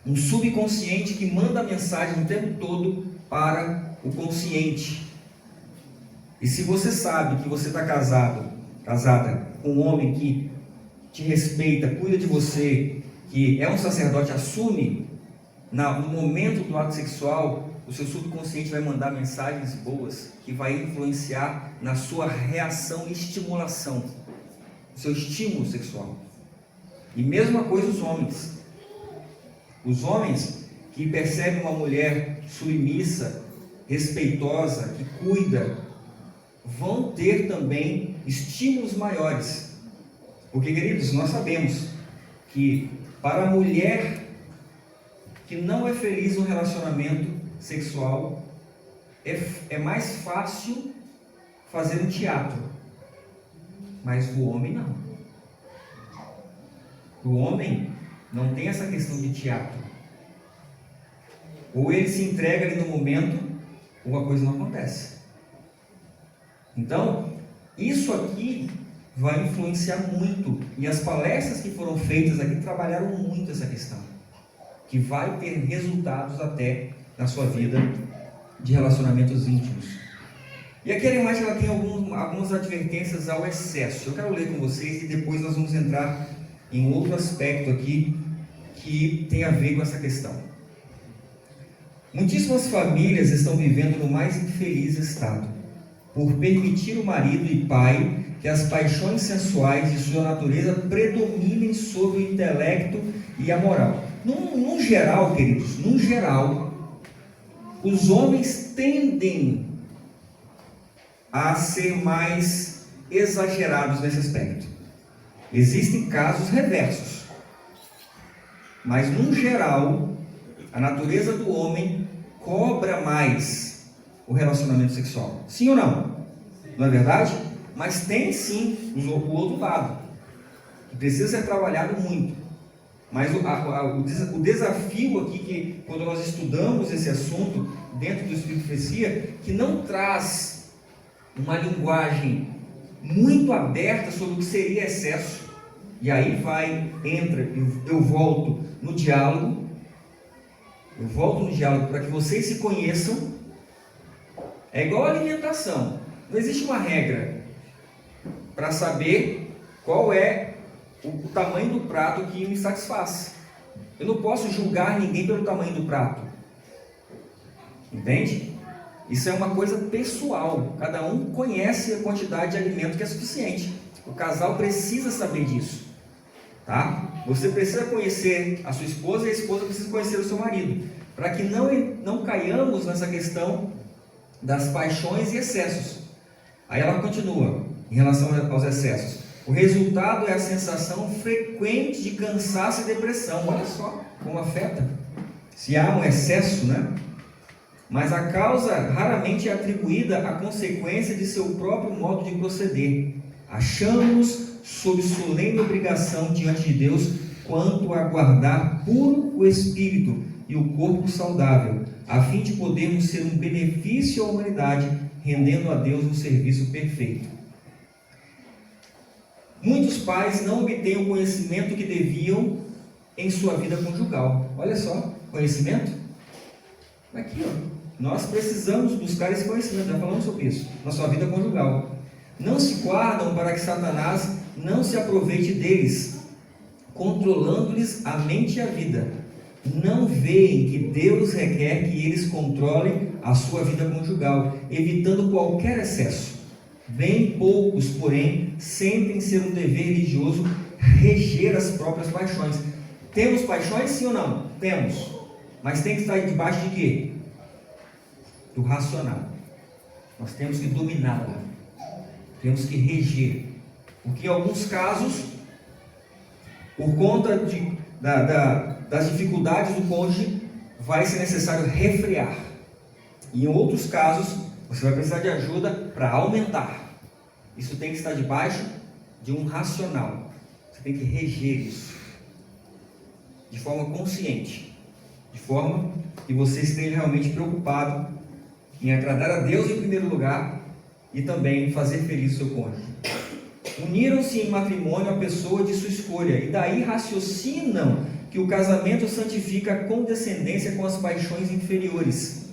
um subconsciente que manda a mensagem o tempo todo para o consciente. E se você sabe que você está casada com um homem que te respeita, cuida de você, que é um sacerdote, assume no momento do ato sexual, o seu subconsciente vai mandar mensagens boas que vai influenciar na sua reação e estimulação, o seu estímulo sexual. E mesma coisa os homens. Os homens que percebem uma mulher submissa, respeitosa, que cuida, vão ter também estímulos maiores. Porque, queridos, nós sabemos que para a mulher que não é feliz no relacionamento sexual, é mais fácil fazer um teatro. Mas o homem não. O homem não tem essa questão de teatro. Ou ele se entrega ali no momento, ou a coisa não acontece. Então, isso aqui vai influenciar muito. E as palestras que foram feitas aqui trabalharam muito essa questão. Que vai ter resultados até na sua vida de relacionamentos íntimos. E aqui a imagem ela tem algumas advertências ao excesso. Eu quero ler com vocês e depois nós vamos entrar em outro aspecto aqui que tem a ver com essa questão. Muitíssimas famílias estão vivendo no mais infeliz estado, por permitir o marido e pai que as paixões sensuais de sua natureza predominem sobre o intelecto e a moral. Num geral, queridos, num geral, os homens tendem a ser mais exagerados nesse aspecto. Existem casos reversos, mas num geral, a natureza do homem cobra mais o relacionamento sexual. Sim ou não? Não é verdade? Mas tem sim o outro lado, que precisa ser trabalhado muito. Mas o desafio aqui, que quando nós estudamos esse assunto dentro do Espírito de Profecia, que não traz uma linguagem muito aberta sobre o que seria excesso. E aí eu volto no diálogo. Eu volto no diálogo para que vocês se conheçam. É igual a alimentação. Não existe uma regra para saber qual é o tamanho do prato que me satisfaz. Eu não posso julgar ninguém pelo tamanho do prato. Entende? Isso é uma coisa pessoal. Cada um conhece a quantidade de alimento que é suficiente. O casal precisa saber disso. Tá? Você precisa conhecer a sua esposa e a esposa precisa conhecer o seu marido. Para que não caiamos nessa questão das paixões e excessos. Aí ela continua em relação aos excessos. O resultado é a sensação frequente de cansaço e depressão. Olha só como afeta. Se há um excesso, né? Mas a causa raramente é atribuída à consequência de seu próprio modo de proceder. Achamos-nos sob solene obrigação diante de Deus quanto a guardar puro o espírito e o corpo saudável, a fim de podermos ser um benefício à humanidade, rendendo a Deus um serviço perfeito. Muitos pais não obtêm o conhecimento que deviam em sua vida conjugal. Olha só, conhecimento? Aqui, ó. Nós precisamos buscar esse conhecimento, já falamos sobre isso, na sua vida conjugal. Não se guardam para que Satanás não se aproveite deles, controlando-lhes a mente e a vida. Não veem que Deus requer que eles controlem a sua vida conjugal, evitando qualquer excesso. Bem poucos, porém, sentem ser um dever religioso reger as próprias paixões. Temos paixões, sim ou não? Temos. Mas tem que estar debaixo de quê? do racional. Nós temos que dominá-la, temos que reger, porque em alguns casos, por conta das dificuldades do cônjuge, vai ser necessário refrear. E em outros casos, você vai precisar de ajuda para aumentar. Isso tem que estar debaixo de um racional. Você tem que reger isso de forma consciente, de forma que você esteja realmente preocupado em agradar a Deus em primeiro lugar e também fazer feliz o seu cônjuge. Uniram-se em matrimônio a pessoa de sua escolha e daí raciocinam que o casamento santifica a condescendência com as paixões inferiores.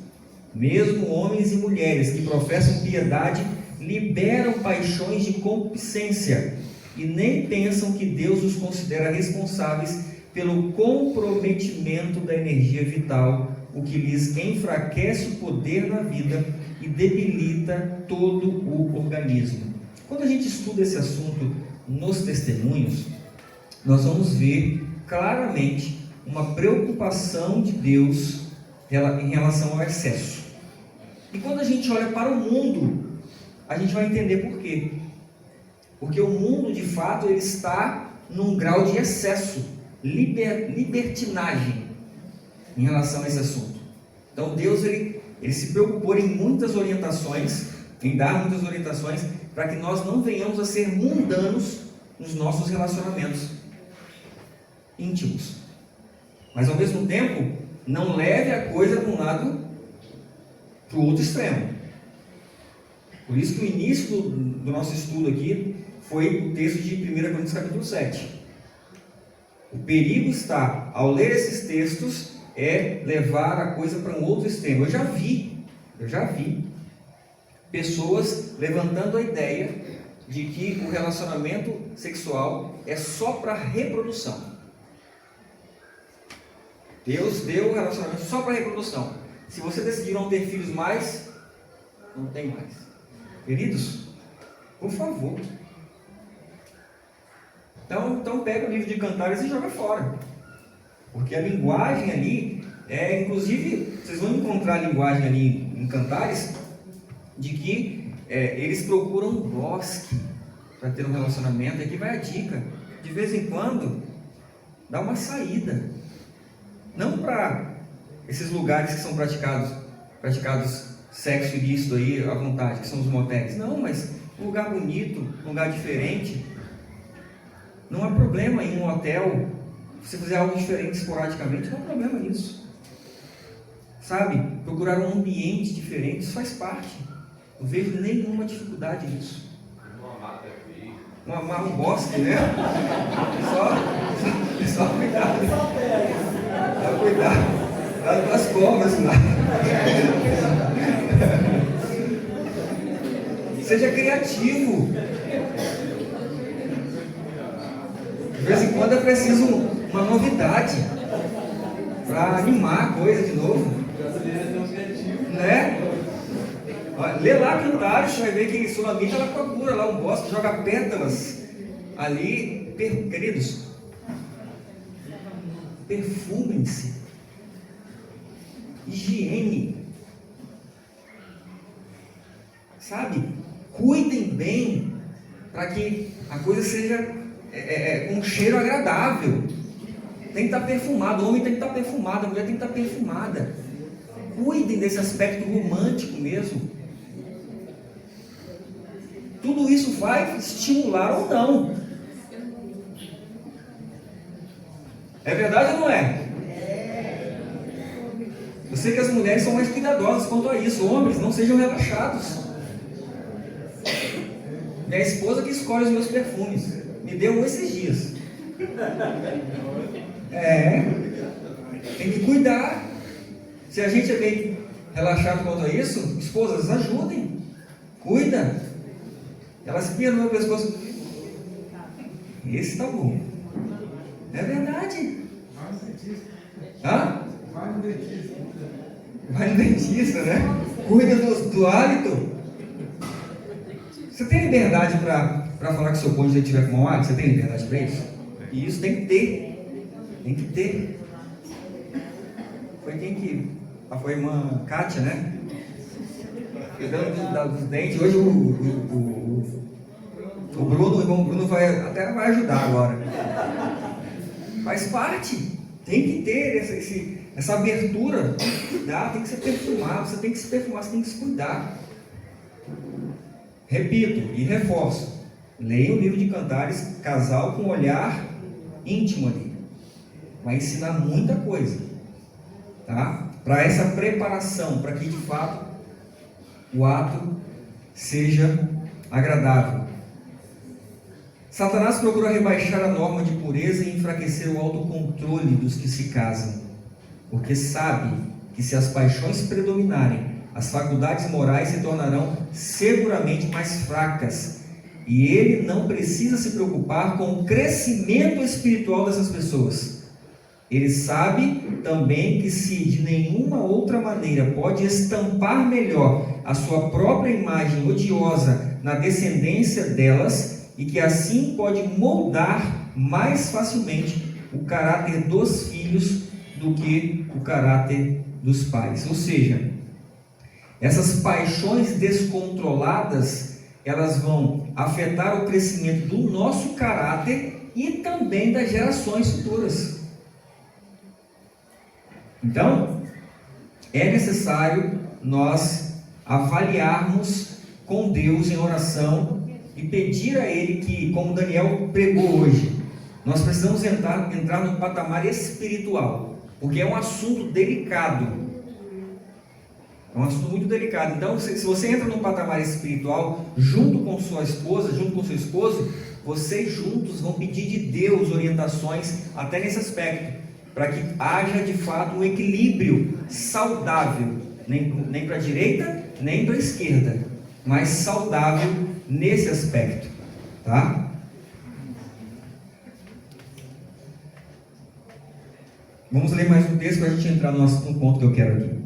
Mesmo homens e mulheres que professam piedade liberam paixões de concupiscência e nem pensam que Deus os considera responsáveis pelo comprometimento da energia vital, o que lhes enfraquece o poder na vida e debilita todo o organismo. Quando a gente estuda esse assunto nos testemunhos, nós vamos ver claramente uma preocupação de Deus em relação ao excesso. E quando a gente olha para o mundo, a gente vai entender por quê. Porque o mundo, de fato, ele está num grau de excesso, libertinagem em relação a esse assunto. Então Deus ele se preocupou em muitas orientações, em dar muitas orientações, para que nós não venhamos a ser mundanos nos nossos relacionamentos íntimos. Mas ao mesmo tempo, não leve a coisa para um lado, para o outro extremo. Por isso que o início do nosso estudo aqui foi o texto de 1 Coríntios capítulo 7. O perigo está, ao ler esses textos, é levar a coisa para um outro extremo. Eu já vi pessoas levantando a ideia de que o relacionamento sexual é só para reprodução. Deus deu o relacionamento só para reprodução. Se você decidir não ter filhos mais, não tem mais. Queridos, por favor. Então pega o livro de Cantares e joga fora. Porque a linguagem ali, inclusive, vocês vão encontrar a linguagem ali em Cantares, de que eles procuram um bosque para ter um relacionamento. Aqui vai a dica: de vez em quando, dá uma saída. Não para esses lugares que são praticados sexo ilícito aí à vontade, que são os motéis. Não, mas um lugar bonito, um lugar diferente. Não há problema em um hotel, se você fizer algo diferente esporadicamente, não há problema nisso. Sabe? Procurar um ambiente diferente, isso faz parte. Não vejo nenhuma dificuldade nisso. Um bosque, né? Só cuidado. Só cuidado. Cuidado com as cobras lá. Seja criativo. De vez em quando é preciso uma novidade para animar a coisa de novo, né? Lê lá Cantares, você vai ver que Sulamita ela procura lá um bosque, joga pétalas ali. Queridos, perfumem-se, higiene, sabe? Cuidem bem para que a coisa seja com um cheiro agradável. Tem que estar perfumado, o homem tem que estar perfumado, a mulher tem que estar perfumada. Cuidem desse aspecto romântico mesmo. Tudo isso vai estimular ou não. É verdade ou não é? Eu sei que as mulheres são mais cuidadosas quanto a isso. Homens, não sejam relaxados. Minha esposa que escolhe os meus perfumes. Me deu um esses dias. Tem que cuidar. Se a gente é bem relaxado quanto a isso, esposas, ajudem. Cuida. Elas piam no meu pescoço. Esse tá bom. É verdade. Hã? Vai no dentista, né? Cuida do hálito. Você tem liberdade para falar que seu cônjuge estiver com mau hálito? Você tem liberdade para isso? E isso tem que ter. Tem que ter. Foi a irmã Kátia, né? cuidando dos dentes. Hoje o Bruno, o irmão Bruno vai ajudar agora. Faz parte. Tem que ter essa abertura. Tá? Tem que ser perfumado, você tem que se perfumar, você tem que se cuidar. Repito e reforço. Leia o livro de Cantares, casal com olhar íntimo ali. Vai ensinar muita coisa. Tá? Para essa preparação, para que de fato o ato seja agradável. Satanás procura rebaixar a norma de pureza e enfraquecer o autocontrole dos que se casam, porque sabe que se as paixões predominarem, as faculdades morais se tornarão seguramente mais fracas, e ele não precisa se preocupar com o crescimento espiritual dessas pessoas. Ele sabe também que se de nenhuma outra maneira pode estampar melhor a sua própria imagem odiosa na descendência delas, e que assim pode moldar mais facilmente o caráter dos filhos do que o caráter dos pais. Ou seja, essas paixões descontroladas, elas vão afetar o crescimento do nosso caráter e também das gerações futuras. Então, é necessário nós avaliarmos com Deus em oração e pedir a Ele que, como Daniel pregou hoje, nós precisamos entrar no patamar espiritual, porque é um assunto delicado. É um assunto muito delicado. Então, se você entra num patamar espiritual, junto com sua esposa, junto com seu esposo, vocês juntos vão pedir de Deus orientações até nesse aspecto, para que haja de fato um equilíbrio saudável, nem para a direita, nem para a esquerda, mas saudável nesse aspecto, tá? Vamos ler mais um texto para a gente entrar no ponto que eu quero aqui.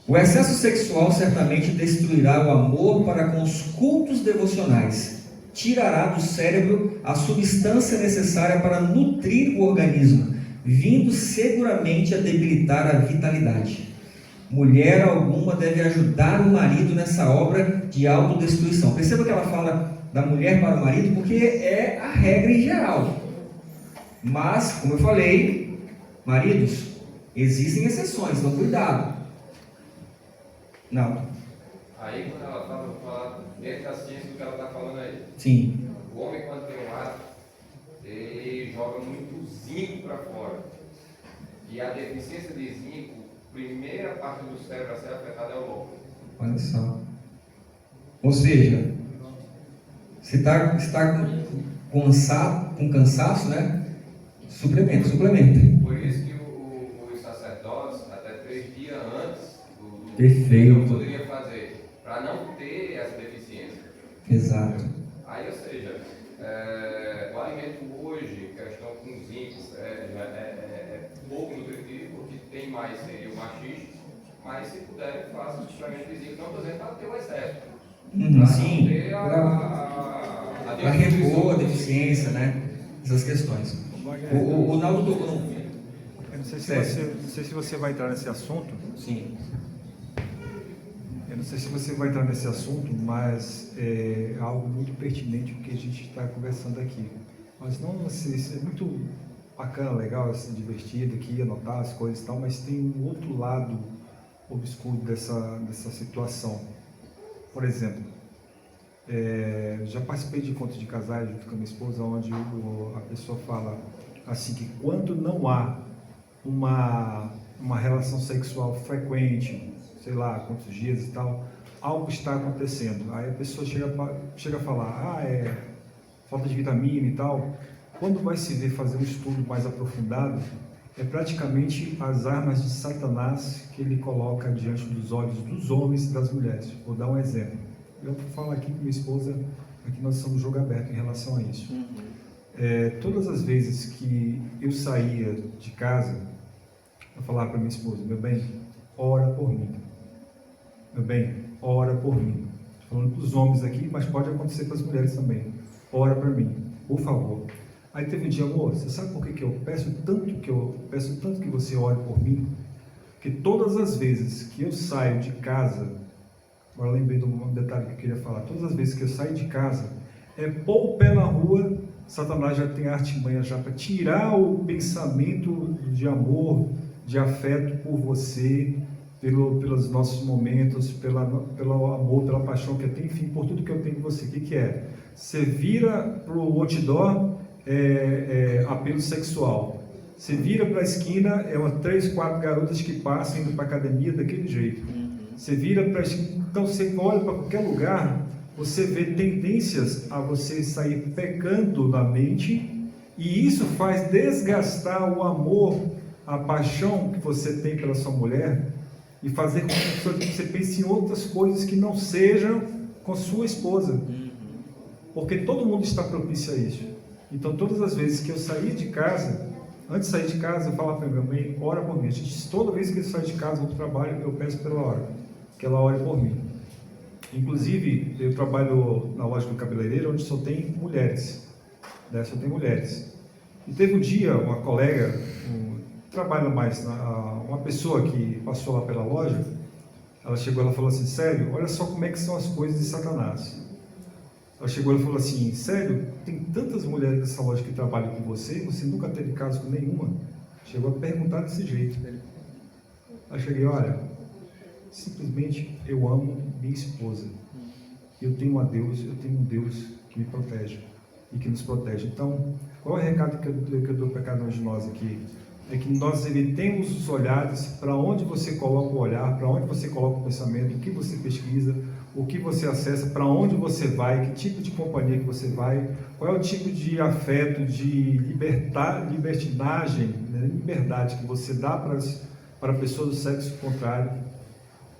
O excesso sexual certamente destruirá o amor para com os cultos devocionais, tirará do cérebro a substância necessária para nutrir o organismo, vindo seguramente a debilitar a vitalidade. Mulher alguma deve ajudar o marido nessa obra de autodestruição. Perceba que ela fala da mulher para o marido, porque é a regra em geral. Mas, como eu falei, maridos, existem exceções, então cuidado. Não. Aí, quando ela fala dentro da ciência do que ela está falando aí. Sim. O homem, quando tem um ato, ele joga muito zinco para fora. E a deficiência de zinco, primeira parte do cérebro a ser afetada é o lóbulo. Olha só. Ou seja, se está com cansaço, né? Suplementa. Por isso que os sacerdotes, até 3 dias antes do Perfeito. poderia fazer, para não ter essa deficiência. Exato. Aí, ou seja, o alimento hoje, questão com zinco, é pouco nutritivo, porque tem mais seria o machixe, mas se puder, faça o suplemento de zinco. Não estou dizendo para ter o excesso. Sim. Para repor a deficiência, né? Essas questões. O Naldo tocou no... Eu não sei se você vai entrar nesse assunto. Sim. Eu não sei se você vai entrar nesse assunto, mas é algo muito pertinente o que a gente está conversando aqui. Mas não, assim, é muito bacana, legal, assim, divertido aqui, anotar as coisas e tal, mas tem um outro lado obscuro dessa situação. Por exemplo, já participei de encontros de casais junto com a minha esposa, onde a pessoa fala assim que quando não há uma relação sexual frequente, sei lá, quantos dias e tal, algo está acontecendo. Aí a pessoa chega a falar, falta de vitamina e tal. Quando vai se ver fazer um estudo mais aprofundado, é praticamente as armas de Satanás que ele coloca diante dos olhos dos homens e das mulheres. Vou dar um exemplo. Eu vou falar aqui com minha esposa, aqui nós somos jogo aberto em relação a isso. Todas as vezes que eu saía de casa, eu falava para minha esposa, meu bem, ora por mim. Meu bem, ora por mim. Estou falando para os homens aqui, mas pode acontecer para as mulheres também. Ora para mim, por favor. Aí teve um dia, amor, você sabe por que eu peço tanto que você ore por mim? Porque todas as vezes que eu saio de casa, Agora lembrei de um detalhe que eu queria falar. Todas as vezes que eu saio de casa, pôr o pé na rua, Satanás já tem a artimanha já para tirar o pensamento de amor, de afeto por você, pelos nossos momentos, pelo amor, pela paixão que eu tenho, enfim, por tudo que eu tenho em você. O que é? Você vira para o outdoor, apelo sexual. Você vira para a esquina, umas 3, 4 garotas que passam indo para a academia daquele jeito. Você vira para a esquina, então você olha para qualquer lugar, você vê tendências a você sair pecando na mente, e isso faz desgastar o amor, a paixão que você tem pela sua mulher, e fazer com que você pense em outras coisas que não sejam com sua esposa. Porque todo mundo está propício a isso. Então, todas as vezes que eu saí de casa, antes de sair de casa, eu falava para minha mãe, ora por mim. Toda vez que eu saio de casa, vou para o trabalho, eu peço pela hora, que ela ore por mim. Inclusive, eu trabalho na loja do cabeleireiro, onde só tem mulheres. Né? Só tem mulheres. E teve um dia, uma colega, trabalha mais, uma pessoa que passou lá pela loja, ela chegou e falou assim, sério, olha só como é que são as coisas de Satanás. Ela chegou e falou assim, sério, tem tantas mulheres nessa loja que trabalham com você nunca teve caso com nenhuma? Chegou a perguntar desse jeito. Eu cheguei, olha, simplesmente eu amo minha esposa. Eu tenho um Deus que me protege e que nos protege. Então, qual é o recado que eu dou para cada um de nós aqui? É que nós evitemos os olhares para onde você coloca o olhar, para onde você coloca o pensamento, o que você pesquisa, o que você acessa, para onde você vai, que tipo de companhia que você vai, qual é o tipo de afeto, de libertinagem, né, liberdade que você dá para pessoas do sexo contrário.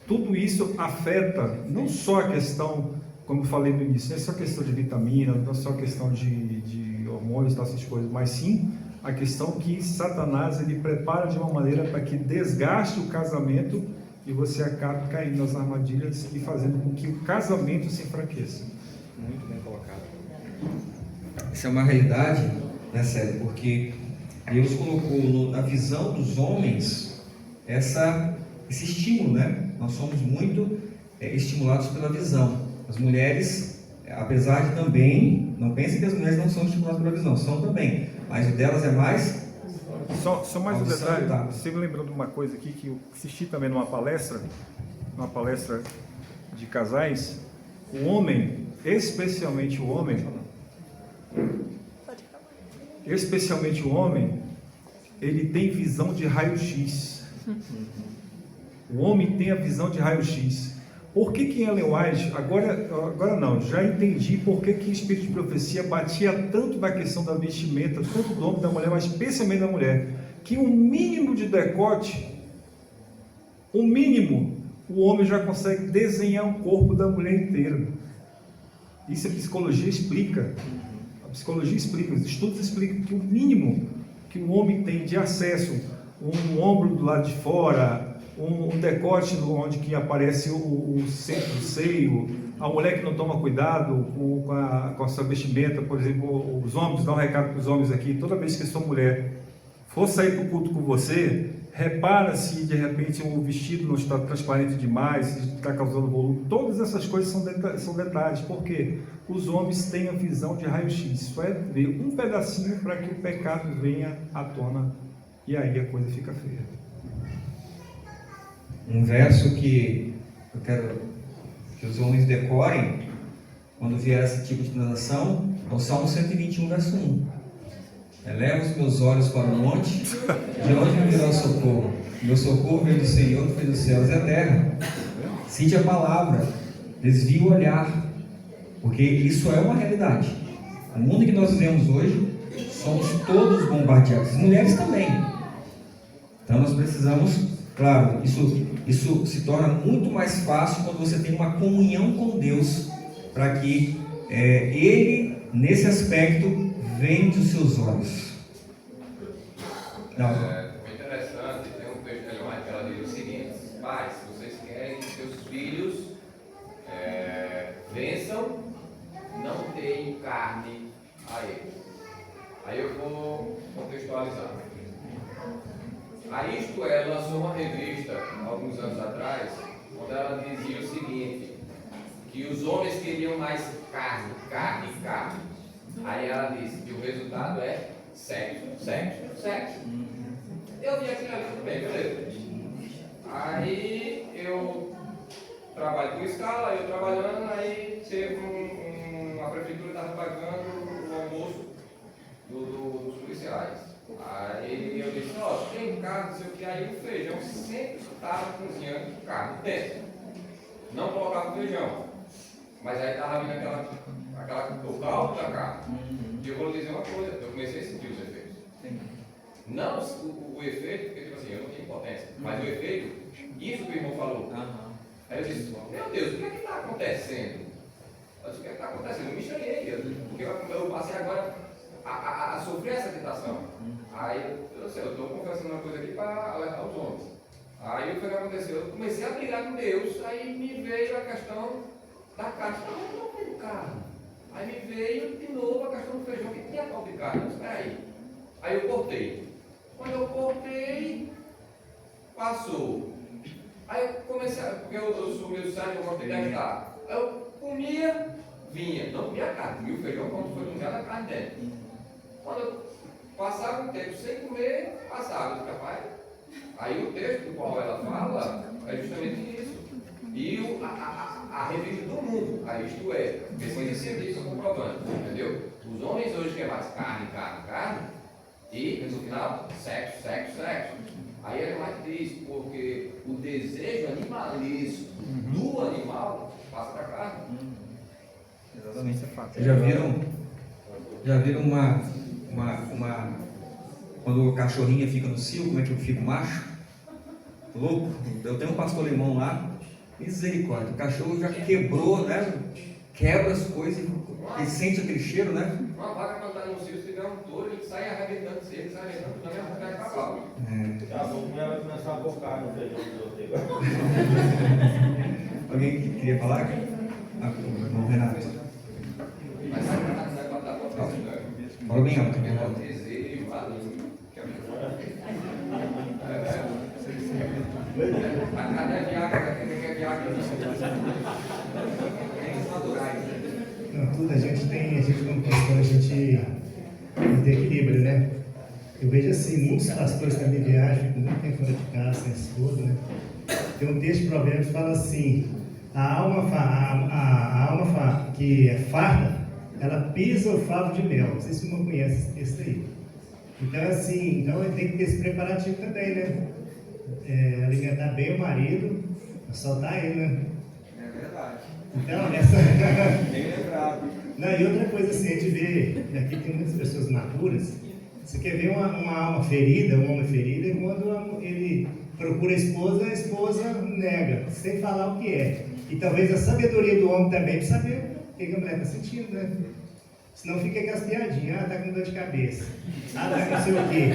Tudo isso afeta não só a questão, como eu falei no início, não é só questão de vitamina, não é só questão de hormônios, essas coisas, mas sim a questão que Satanás ele prepara de uma maneira para que desgaste o casamento e você acabe caindo nas armadilhas e fazendo com que o casamento se enfraqueça. Muito bem colocado. Isso é uma realidade, né, Célio? Porque Deus colocou na visão dos homens esse estímulo, né? Nós somos muito estimulados pela visão. As mulheres, apesar de também, não pensem que as mulheres não são estimuladas pela visão, são também, mas o delas é mais... Só mais um detalhe, tá. você me lembrou de uma coisa aqui que eu assisti também numa palestra de casais. O homem, especialmente o homem, ele tem visão de raio-x. O homem tem a visão de raio-x. Por que em Ellen White, agora não, já entendi por que o espírito de profecia batia tanto na questão da vestimenta, tanto do homem e da mulher, mas especialmente da mulher, que um mínimo de decote, o homem já consegue desenhar o corpo da mulher inteira. Isso a psicologia explica. A psicologia explica, os estudos explicam que o mínimo que o homem tem de acesso, um ombro do lado de fora, um decote onde que aparece o centro do seio, a mulher que não toma cuidado com a sua vestimenta, por exemplo, os homens, dá um recado para os homens aqui, toda vez que sua mulher for sair para o culto com você, repara se de repente o vestido não está transparente demais, se está causando volume, todas essas coisas são detalhes, porque os homens têm a visão de raio-x, isso é ver um pedacinho para que o pecado venha à tona, e aí a coisa fica feia. Um verso que eu quero que os homens decorem quando vier esse tipo de transação é o Salmo 121, verso 1. Eleva os meus olhos para o monte, de onde me virá o socorro? Meu socorro vem do Senhor, que fez os céus e a terra. Cite a palavra, desvie o olhar, porque isso é uma realidade. No mundo que nós vivemos hoje, somos todos bombardeados, as mulheres também. Então nós precisamos, claro, isso se torna muito mais fácil quando você tem uma comunhão com Deus, para que Ele, nesse aspecto, vende os seus olhos. Não. É interessante, tem um texto de Ellen White que ela diz o seguinte: pais, se vocês querem que seus filhos vençam, não deem carne a eles. Aí eu vou contextualizar. A Isto É lançou uma revista, alguns anos atrás, onde ela dizia o seguinte: que os homens queriam mais carne. Aí ela disse que o resultado é sexo. Eu vi aquilo ali, tudo bem, beleza. Aí eu trabalho com escala, eu trabalhando, aí teve a prefeitura estava pagando o almoço dos policiais. Aí eu disse, ó, tem carne, não sei o que, aí o feijão sempre estava cozinhando com carne dentro. Não colocava feijão. Mas aí estava vindo o caldo da carne. E eu vou lhe dizer uma coisa, eu comecei a sentir os efeitos. Não o efeito, porque tipo assim, eu não tenho potência, mas o efeito, isso que o irmão falou. Aí eu disse, meu Deus, o que é que está acontecendo? Eu disse, o que é que está acontecendo? Eu me estranhei, porque eu passei agora a sofrer essa tentação. Aí eu estou confessando uma coisa aqui para alertar os homens. Aí o que aconteceu? Eu comecei a brigar com Deus, aí me veio a questão da carne. Não veio carne. Aí me veio de novo a questão do feijão, que tinha pau de carne. Eu disse, peraí. Aí eu cortei. Quando eu cortei, passou. Aí eu comecei, porque eu sou meio sério, eu cortei 10 tá. Aí eu comia, vinha. Não comia carne, comia o feijão quando foi cozinhado a carne dentro. Quando eu passava um tempo sem comer, passava. Eu disse, rapaz. Aí o texto do qual ela fala é justamente isso. E a revista do mundo, aí isto é, pesquisa científica comprovando, entendeu? Os homens hoje querem mais carne, e no final, sexo. Aí ele mais diz, porque o desejo animalesco do animal passa para a carne. Exatamente, isso é fato. Vocês já viram quando o cachorrinho fica no cio, como é que fica o macho? Louco. Eu tenho um pastor alemão lá, misericórdia, o cachorro já quebrou, né? Quebra as coisas, ele sente aquele cheiro, né? Uma vaca quando está no cio, se tiver um touro, ele sai arrebentando ele sai arrebentando também, vai acabar. Daqui a pouco vai começar a focar no feijão do outro. Alguém que queria falar? Não, Renato. Mas sabe que vai botar para frente, né? Fala bem alto. É o desejo, a Cadê a Viagra? Quem quer Viagra? Não, tudo a gente como pastor, a gente tem equilíbrio, né? Eu vejo assim, muitos pastores também viajam, ficam muito tempo fora de casa, sem esposa, né? Tem um texto de Provérbios que fala assim, a alma que é farta, ela pisa o favo de mel. Não sei se você não conhece esse texto aí. Então, assim, tem que ter esse preparativo também, né? Alimentar bem o marido, soltar ele, né? É verdade. Então, essa... Bem lembrado. Não, e outra coisa assim, a gente vê, aqui tem muitas pessoas maduras, você quer ver uma alma ferida, um homem ferido, é quando ele procura a esposa nega, sem falar o que é. E talvez a sabedoria do homem também, para saber o que a mulher está sentindo, né? Senão fica aquelas piadinhas, tá com dor de cabeça, tá com não sei o quê.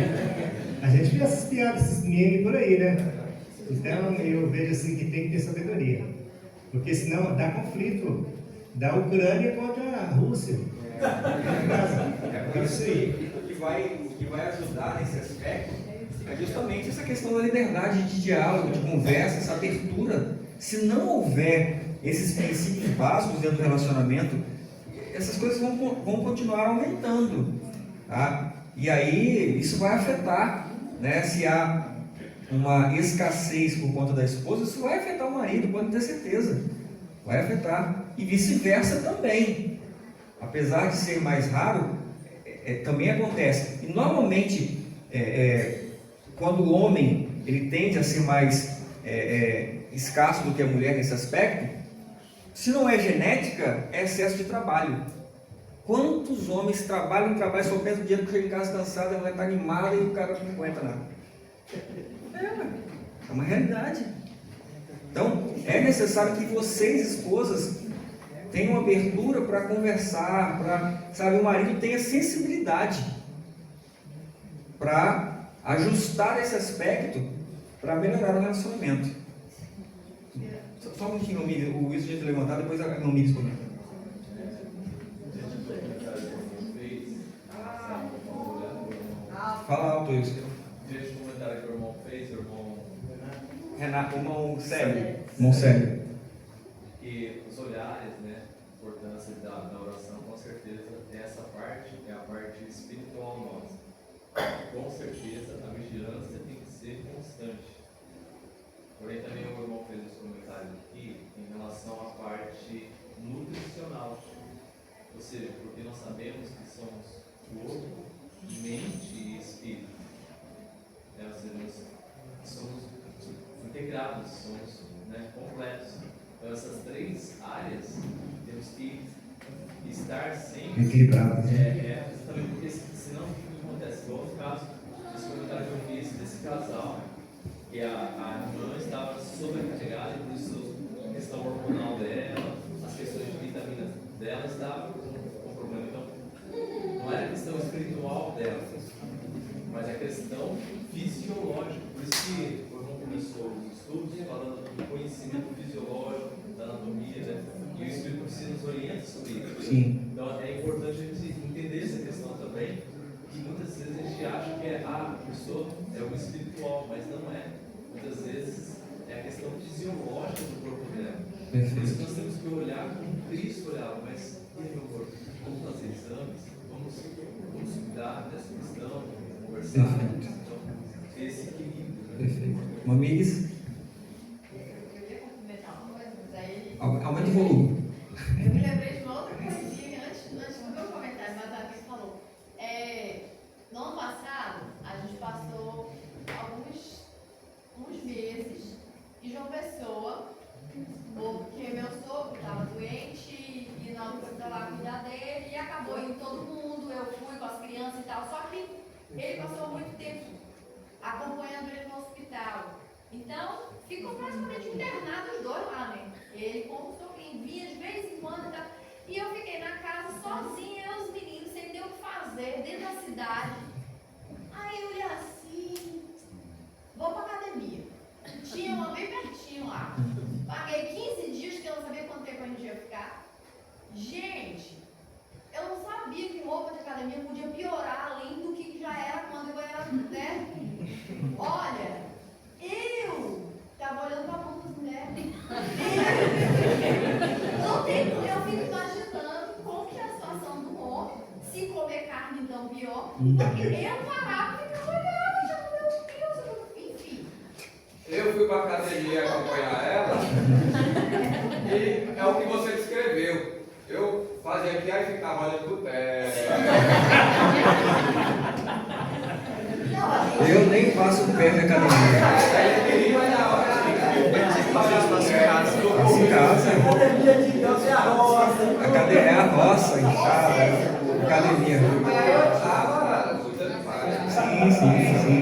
A gente vê essas piadas, esses memes por aí, né? Então eu vejo assim que tem que ter sabedoria. Porque senão dá conflito da Ucrânia contra a Rússia. É por isso aí. O que vai ajudar nesse aspecto é justamente essa questão da liberdade de diálogo, de conversa, essa abertura. Se não houver esses princípios básicos dentro do relacionamento, essas coisas vão continuar aumentando. Tá? E aí isso vai afetar, né? Se há uma escassez por conta da esposa, isso vai afetar o marido, pode ter certeza. Vai afetar. E vice-versa também. Apesar de ser mais raro, também acontece. E normalmente, quando o homem ele tende a ser mais escasso do que a mulher nesse aspecto, se não é genética, é excesso de trabalho. Quantos homens trabalham, só pensam no dia que chega em casa cansado, a mulher está animada e o cara não aguenta nada. É uma realidade. Então, é necessário que vocês, esposas, tenham abertura para conversar, sabe, o marido tenha sensibilidade para ajustar esse aspecto para melhorar o relacionamento. Só um minutinho, o Wilson tinha que levantar, depois a Nomíris comenta. Fala alto, Wilson. Veja o comentário que o irmão fez, o irmão Renato, irmão Célio. Irmão Célio. que os olhares da oração, com certeza, essa parte é a parte espiritual nossa. Com certeza, a vigilância tem que ser constante. Porém, também o irmão fez os comentários aqui em relação à parte nutricional. Ou seja, porque nós sabemos que somos corpo, mente e espírito. Ou seja, nós somos integrados, somos completos. Então, essas três áreas temos que estar sempre equilibrados. Exatamente, porque senão o que acontece? Igual no caso desse comentário que eu fiz desse casal, que a irmã estava sobrecarregada, por isso a questão hormonal dela, as questões de vitaminas dela estavam com problema. Então, não era a questão espiritual dela, mas a questão fisiológica. Por isso que o irmão começou os estudos falando do conhecimento fisiológico, da anatomia, né? E o Espírito precisa nos orientar sobre isso. Sim. Então é importante a gente entender essa questão também, que muitas vezes a gente acha que a pessoa é o espiritual, mas não é. Muitas vezes é a questão fisiológica do corpo dela. Perfeito. Por isso que nós temos que olhar como Cristo olhava, mas e aí, meu corpo? Vamos fazer exames, vamos cuidar dessa questão, conversar. Perfeito. Então, esse equilíbrio. Perfeito. Mamires? Eu ia complementar uma coisa, mas aí. Aumenta o volume. Eu me lembrei de uma outra coisinha antes do meu comentário, mas a Cris falou. No ano passado, a gente passou uns meses em João Pessoa, porque meu sogro estava doente e nós fomos para lá cuidar dele e acabou indo todo mundo, eu fui com as crianças e tal, só que ele passou muito tempo acompanhando ele no hospital. Então, ficou praticamente internado os dois lá, né? Ele com o sogrinho vinha de vez em quando e tal. E eu fiquei na casa sozinha, os meninos, sem ter o que fazer, dentro da cidade. Aí eu olhei assim, vou pra academia. Tinha uma bem pertinho lá. Paguei 15 dias, que eu não sabia quanto tempo a gente ia ficar. Gente, eu não sabia que roupa de academia podia piorar além do que já era quando eu era, né? Olha, eu estava olhando para a bunda das mulheres. Eu fico imaginando como que é a situação do homem, se comer carne então pior, porque eu parava e ficava olhando, já, meu Deus, enfim. Eu fui para a academia acompanhar ela e é o que você descreveu. Eu fazia aqui e ficava olhando pro teto. Eu nem faço perto da academia. Faço em casa. É a roça, em casa, academia. Sim.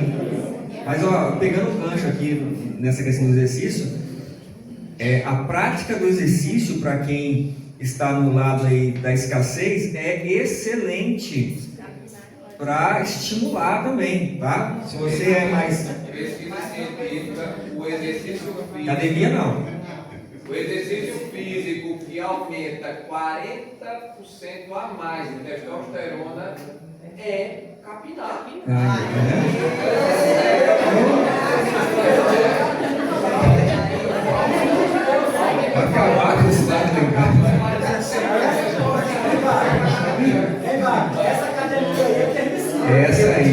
Mas ó, pegando um gancho aqui nessa questão do exercício, a prática do exercício para quem está no lado aí da escassez é excelente para estimular também, tá? Se você é mais... Pesquisa científica, o exercício físico... Academia não. O exercício físico que aumenta 40% a mais de testosterona é capinar. Vai acabar com esse lado legal. Essa academia aí é permissível. Essa aí.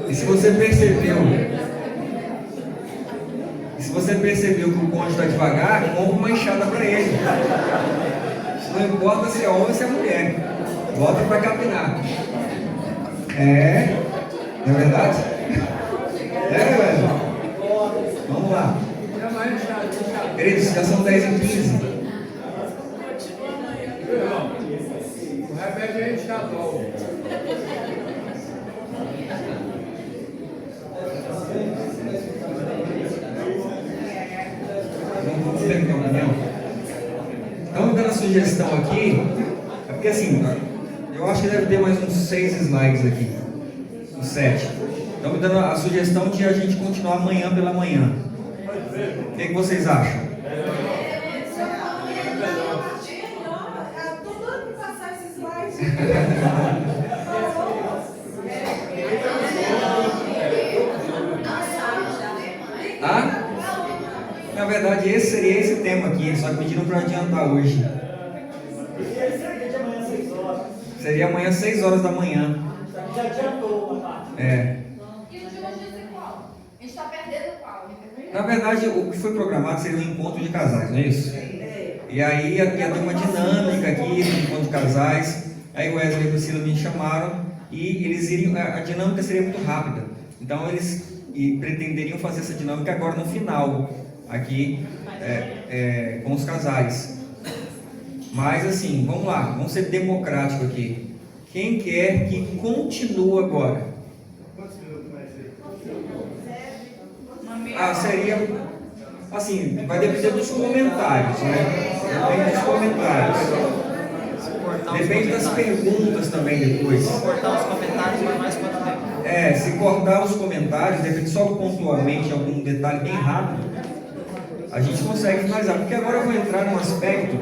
E se você percebeu que o cônjuge está devagar, compra uma enxada para ele. Não importa se é homem ou se é mulher. Volta para capinar. Não é verdade? Velho? Vamos lá. Queridos, já são 10h15. Repete aí, já volta. Vamos ter uma opinião. Estamos dando a sugestão aqui, porque assim, eu acho que deve ter mais uns 6 slides aqui, uns 7. Estamos dando a sugestão de a gente continuar amanhã pela manhã. O que vocês acham? Estou dando para passar esses slides. Na verdade, esse seria esse tema aqui. aqui, só que pediram para adiantar hoje. Seria amanhã às 6 horas da manhã. Já adiantou uma parte. É. E no de hoje ia ser qual? A gente está perdendo qual? Na verdade, o que foi programado seria um encontro de casais, não é isso? E aí ia ter uma dinâmica aqui no encontro de casais. Aí o Wesley e a Priscila me chamaram e eles iriam. A dinâmica seria muito rápida. Então eles pretenderiam fazer essa dinâmica agora no final, aqui com os casais. Mas assim, vamos lá, vamos ser democrático aqui. Quem quer que continue agora? Quantos minutos vai ser? Seria assim, vai depender dos comentários, né? Depende dos comentários. Depende das perguntas também depois. Se cortar os comentários, vai mais quanto tempo? Se cortar os comentários, depende só pontualmente algum detalhe bem rápido, a gente consegue finalizar. Porque agora eu vou entrar num aspecto.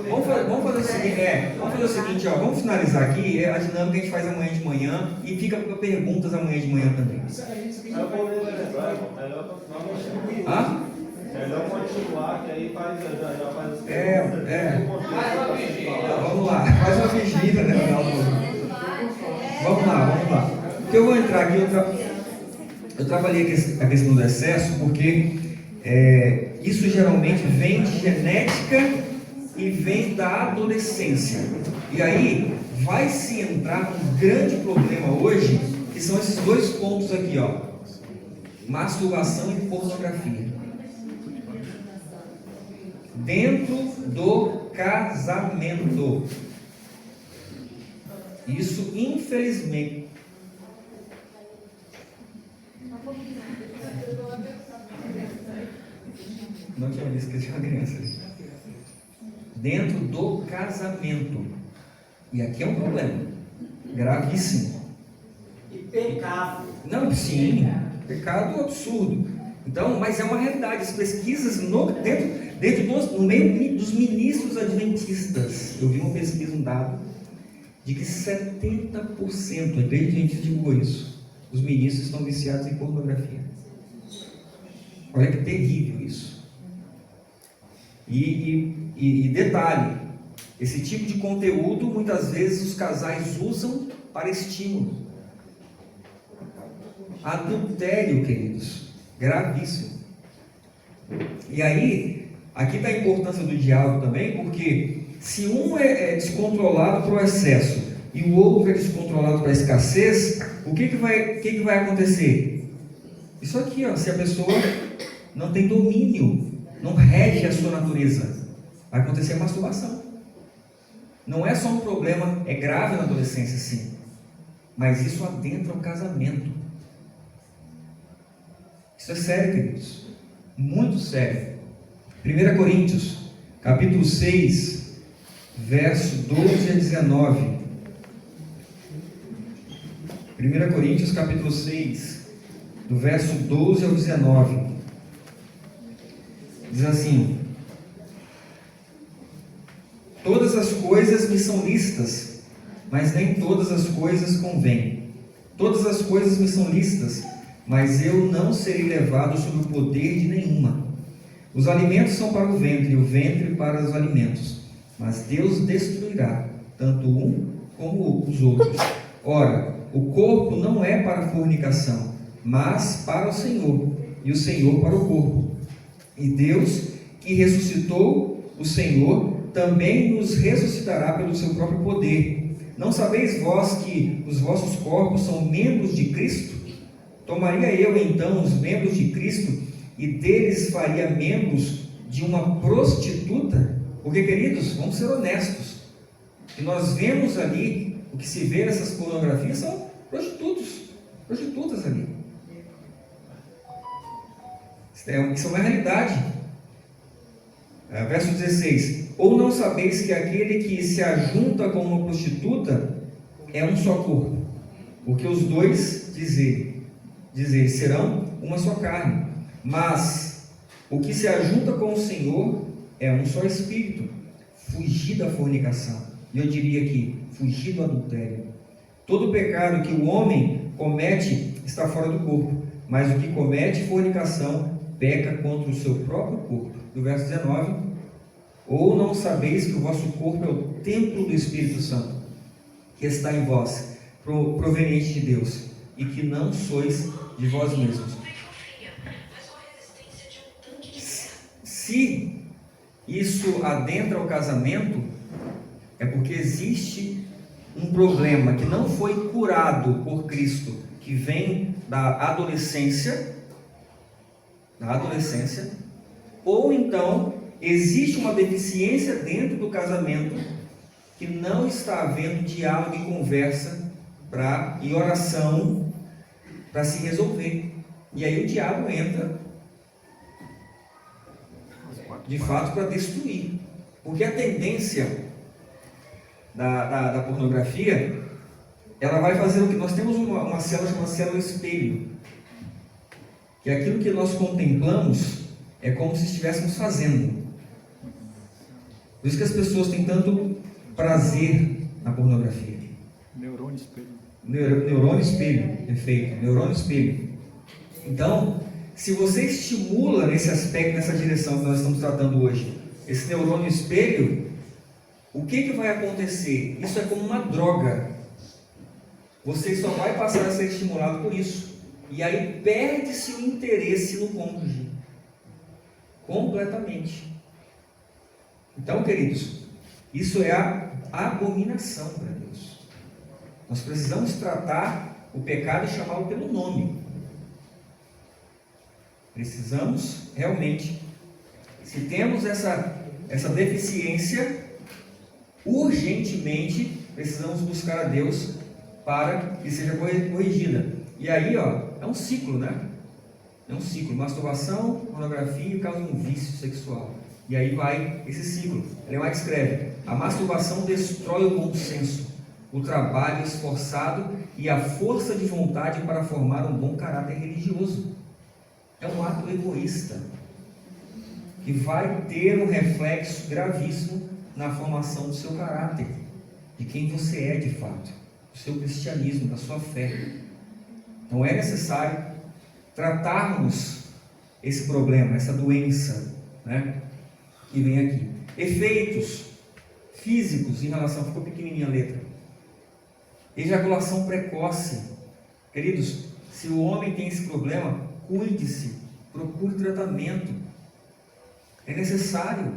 Vamos fazer o seguinte, vamos finalizar aqui, a dinâmica a gente faz amanhã de manhã e fica com perguntas amanhã de manhã também. Melhor continuar, que aí já faz as Vamos lá, faz uma vigília, né? Vamos lá. Porque eu vou entrar aqui, eu trabalhei a questão do excesso, porque isso geralmente vem de genética e vem da adolescência. E aí vai se entrar num grande problema hoje, que são esses dois pontos aqui, masturbação e pornografia. Dentro do casamento. Isso, infelizmente. Não tinha visto que tinha uma criança ali. Dentro do casamento. E aqui é um problema gravíssimo. E pecado. Não, sim, pecado absurdo. Então, mas é uma realidade. As pesquisas no meio dos ministros adventistas, eu vi uma pesquisa, um dado, de que 70%, a igreja adventista divulgou isso, os ministros estão viciados em pornografia. Olha que terrível isso. E detalhe, esse tipo de conteúdo muitas vezes os casais usam para estímulo. Adultério, queridos, gravíssimo. E aí, aqui está a importância do diálogo também, porque se um é descontrolado para o excesso e o outro é descontrolado para a escassez, o que vai acontecer? Isso aqui, se a pessoa não tem domínio, não rege a sua natureza, vai acontecer a masturbação. Não é só um problema, é grave na adolescência, sim, mas isso adentra o casamento. Isso é sério, queridos, muito sério. 1 Coríntios, capítulo 6, verso 12 a 19. 1 Coríntios, capítulo 6, do verso 12 ao 19. Diz assim: todas as coisas me são lícitas, mas nem todas as coisas convêm. Todas as coisas me são lícitas, mas eu não serei levado sob o poder de nenhuma. Os alimentos são para o ventre, e o ventre para os alimentos. Mas Deus destruirá tanto um como os outros. Ora, o corpo não é para a fornicação, mas para o Senhor, e o Senhor para o corpo. E Deus, que ressuscitou o Senhor, também nos ressuscitará pelo seu próprio poder. Não sabeis vós que os vossos corpos são membros de Cristo? Tomaria eu então os membros de Cristo e deles faria membros de uma prostituta? Porque, queridos, vamos ser honestos, e nós vemos ali, o que se vê nessas pornografias são prostitutas ali. Isso é uma realidade. Verso 16: ou não sabeis que aquele que se ajunta com uma prostituta é um só corpo, porque os dois, dizer, serão uma só carne. Mas o que se ajunta com o Senhor é um só espírito. Fugir da fornicação. E eu diria aqui, fugir do adultério. Todo pecado que o homem comete está fora do corpo, mas o que comete fornicação peca contra o seu próprio corpo. Do verso 19: ou não sabeis que o vosso corpo é o templo do Espírito Santo, que está em vós, proveniente de Deus, e que não sois de vós mesmos. Se isso adentra o casamento, é porque existe um problema que não foi curado por Cristo, que vem da adolescência, ou então existe uma deficiência dentro do casamento que não está havendo diálogo e conversa e oração para se resolver. E aí o diabo entra, de fato, para destruir. Porque a tendência da pornografia, ela vai fazer o que? Nós temos uma célula chamada célula espelho, que é aquilo que nós contemplamos é como se estivéssemos fazendo. Por isso que as pessoas têm tanto prazer na pornografia. Neurônio espelho. Neurônio espelho, perfeito. Neurônio espelho. Então, se você estimula nesse aspecto, nessa direção que nós estamos tratando hoje, esse neurônio espelho, o que vai acontecer? Isso é como uma droga. Você só vai passar a ser estimulado por isso. E aí perde-se o interesse no cônjuge. Completamente. Então, queridos, isso é a abominação para Deus. Nós precisamos tratar o pecado e chamá-lo pelo nome. Precisamos realmente, se temos essa deficiência, urgentemente precisamos buscar a Deus para que seja corrigida. E aí, é um ciclo, né? É um ciclo. Masturbação, pornografia causa um vício sexual. E aí vai esse ciclo. Ellen White escreve: a masturbação destrói o bom senso, o trabalho esforçado e a força de vontade para formar um bom caráter religioso. É um ato egoísta que vai ter um reflexo gravíssimo na formação do seu caráter, de quem você é de fato, do seu cristianismo, da sua fé. Então é necessário tratarmos esse problema, essa doença, né, que vem aqui. Efeitos físicos em relação, ficou pequenininha a letra. Ejaculação precoce. Queridos, se o homem tem esse problema, cuide-se, procure tratamento. É necessário.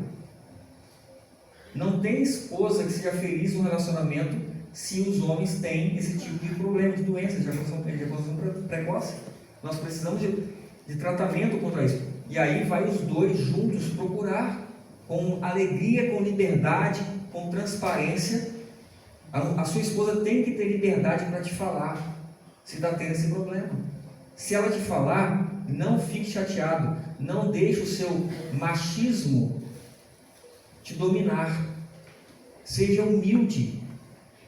Não tem esposa que seja feliz no relacionamento se os homens têm esse tipo de problema, de doença, de ejaculação precoce. Nós precisamos de tratamento contra isso. E aí vai os dois juntos procurar, com alegria, com liberdade, com transparência. A sua esposa tem que ter liberdade para te falar se está tendo esse problema. Se ela te falar, não fique chateado, não deixe o seu machismo te dominar. Seja humilde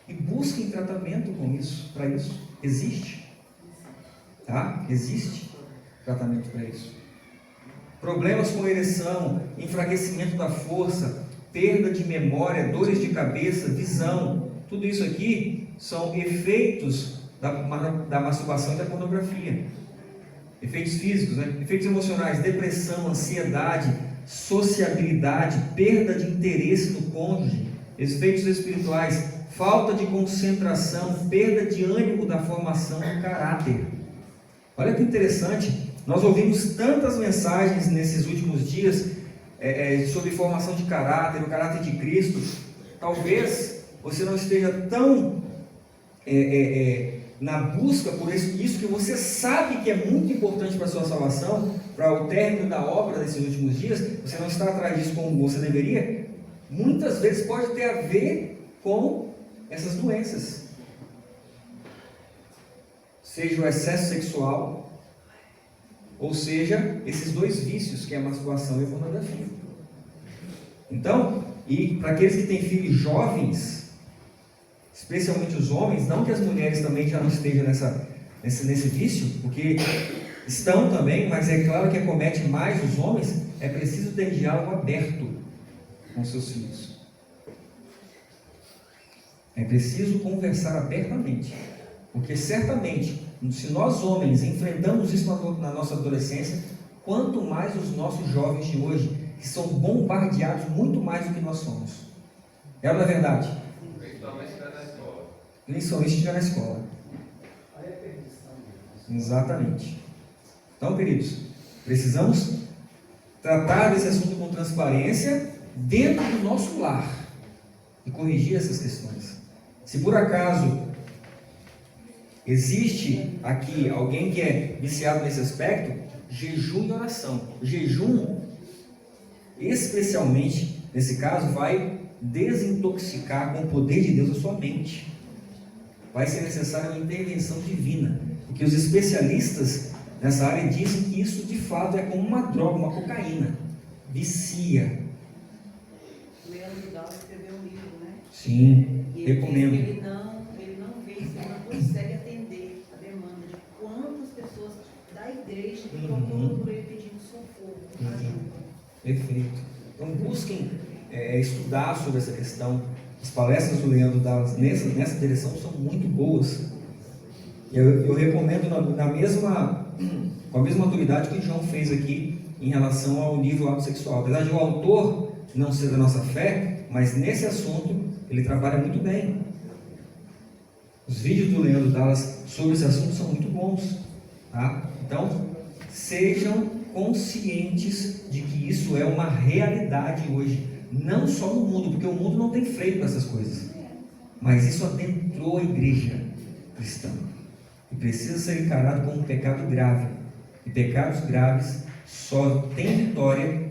e busque tratamento com isso, para isso. Existe, tá? Existe tratamento para isso. Problemas com ereção, enfraquecimento da força, perda de memória, dores de cabeça, visão, tudo isso aqui são efeitos da masturbação e da pornografia. Efeitos físicos, né? Efeitos emocionais, depressão, ansiedade, sociabilidade, perda de interesse no cônjuge. Efeitos espirituais, falta de concentração, perda de ânimo da formação do caráter. Olha que interessante, nós ouvimos tantas mensagens nesses últimos dias sobre formação de caráter, o caráter de Cristo. Talvez você não esteja tão na busca por isso que você sabe que é muito importante para a sua salvação, para o término da obra desses últimos dias. Você não está atrás disso como você deveria. Muitas vezes pode ter a ver com essas doenças, seja o excesso sexual, ou seja, esses dois vícios, que é a masturbação e a pornografia. Então, e para aqueles que têm filhos jovens, especialmente os homens, não que as mulheres também já não estejam nesse vício, porque estão também, mas é claro que acomete mais os homens. É preciso ter diálogo aberto com seus filhos. É preciso conversar abertamente, porque certamente, se nós homens enfrentamos isso na nossa adolescência, quanto mais os nossos jovens de hoje, que são bombardeados muito mais do que nós somos. É ou não é verdade? Principalmente se estiver na escola. Principalmente se estiver na escola. Exatamente. Então, queridos, precisamos tratar desse assunto com transparência dentro do nosso lar e corrigir essas questões. Se por acaso existe aqui alguém que é viciado nesse aspecto, jejum e oração. O jejum, especialmente nesse caso, vai desintoxicar com o poder de Deus a sua mente. Vai ser necessária uma intervenção divina, porque os especialistas nessa área dizem que isso de fato é como uma droga, uma cocaína, vicia. Leandro Dal escreveu um livro, né? Sim, E recomendo. ele não vê, ele não consegue atender a demanda de quantas pessoas da igreja que procuram por ele pedindo socorro, ajuda. Perfeito. Então busquem estudar sobre essa questão. As palestras do Leandro Dallas nessa direção são muito boas. Eu recomendo com a mesma autoridade que o João fez aqui em relação ao livro Ato Sexual. Apesar de o autor não ser da nossa fé, mas nesse assunto ele trabalha muito bem. Os vídeos do Leandro Dallas sobre esse assunto são muito bons. Tá? Então, sejam conscientes de que isso é uma realidade hoje, não só no mundo, porque o mundo não tem freio para essas coisas, mas isso adentrou a igreja cristã e precisa ser encarado como um pecado grave, e pecados graves só têm vitória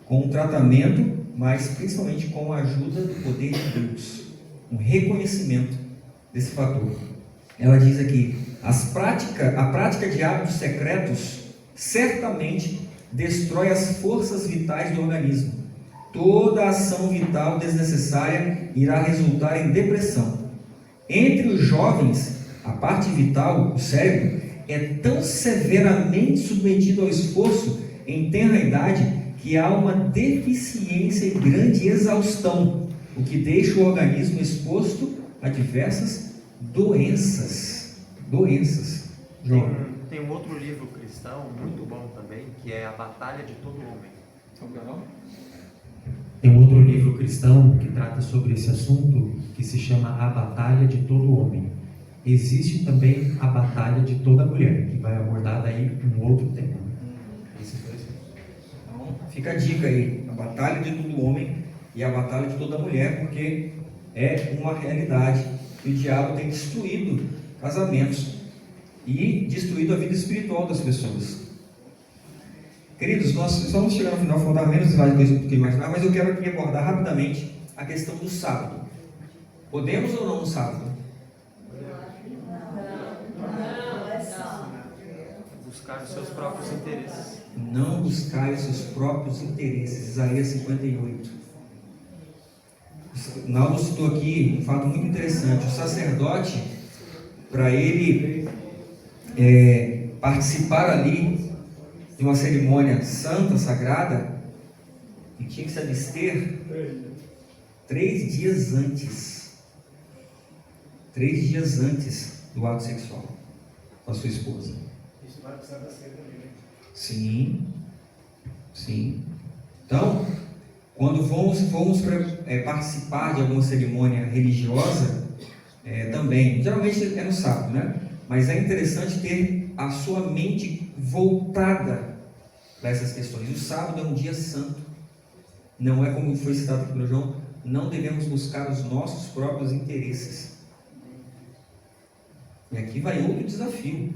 com o tratamento, mas principalmente com a ajuda do poder de Deus, um reconhecimento desse fator. Ela diz aqui: a prática de hábitos secretos certamente destrói as forças vitais do organismo. Toda ação vital desnecessária irá resultar em depressão. Entre os jovens, a parte vital, o cérebro, é tão severamente submetido ao esforço em tenra idade que há uma deficiência e grande exaustão, o que deixa o organismo exposto a diversas doenças. João. Tem um outro livro cristão muito bom também, que é A Batalha de Todo Homem. Tem um outro livro cristão que trata sobre esse assunto, que se chama A Batalha de Todo Homem. Existe também A Batalha de Toda Mulher, que vai abordar daí um outro tema. Então, fica a dica aí: a batalha de todo homem e a batalha de toda mulher, porque é uma realidade que o diabo tem destruído casamentos e destruído a vida espiritual das pessoas. Queridos, nós estamos chegando ao final, faltar menos slides do que imaginar, mas eu quero aqui abordar rapidamente a questão do sábado. Podemos ou não no sábado? Buscar os seus próprios interesses. Não buscar os seus próprios interesses. Isaías 58. O Naldo citou aqui um fato muito interessante. O sacerdote, para ele participar ali de uma cerimônia santa, sagrada, ele tinha que se abster 3 dias antes. 3 dias antes do ato sexual com a sua esposa. Isso vai precisar da cerimônia. Sim. Então, quando vamos participar de alguma cerimônia religiosa, também, geralmente é no sábado, né? Mas é interessante ter a sua mente voltada para essas questões. O sábado é um dia santo. Não é como foi citado aqui pelo João, não devemos buscar os nossos próprios interesses. E aqui vai outro desafio,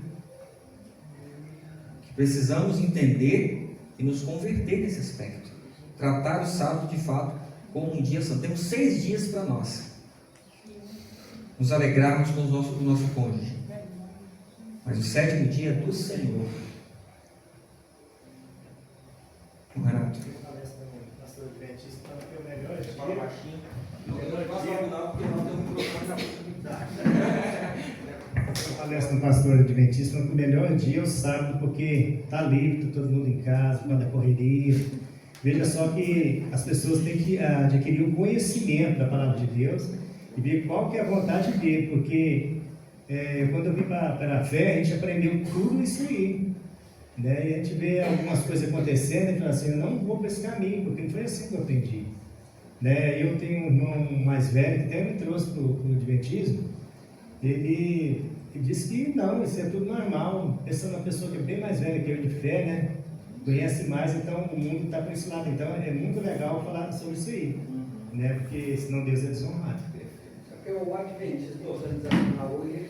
que precisamos entender e nos converter nesse aspecto. Tratar o sábado de fato como um dia santo. Temos 6 dias para nós nos alegrarmos com o nosso cônjuge. Mas o 7º dia é do Senhor. O Renato. Pastor Adventista, fala que o melhor dia. Fala baixinho. Eu palestro no pastor Adventista, que o melhor dia é o sábado, porque está livre, está todo mundo em casa, quando a correria. Veja só que as pessoas têm que adquirir o conhecimento da palavra de Deus e ver qual que é a vontade dele, porque quando eu vim para a fé, a gente aprendeu tudo isso aí. Né? E a gente vê algumas coisas acontecendo e fala assim, eu não vou para esse caminho, porque não foi assim que eu aprendi. Né? Eu tenho um irmão mais velho que até me trouxe para o Adventismo. Ele disse que não, isso é tudo normal. Pensando na pessoa que é bem mais velha que eu de fé, né? Conhece mais, então o mundo está para esse lado. Então é muito legal falar sobre isso aí, né? Porque senão Deus é desonrado. Porque o Adventismo organizacional hoje,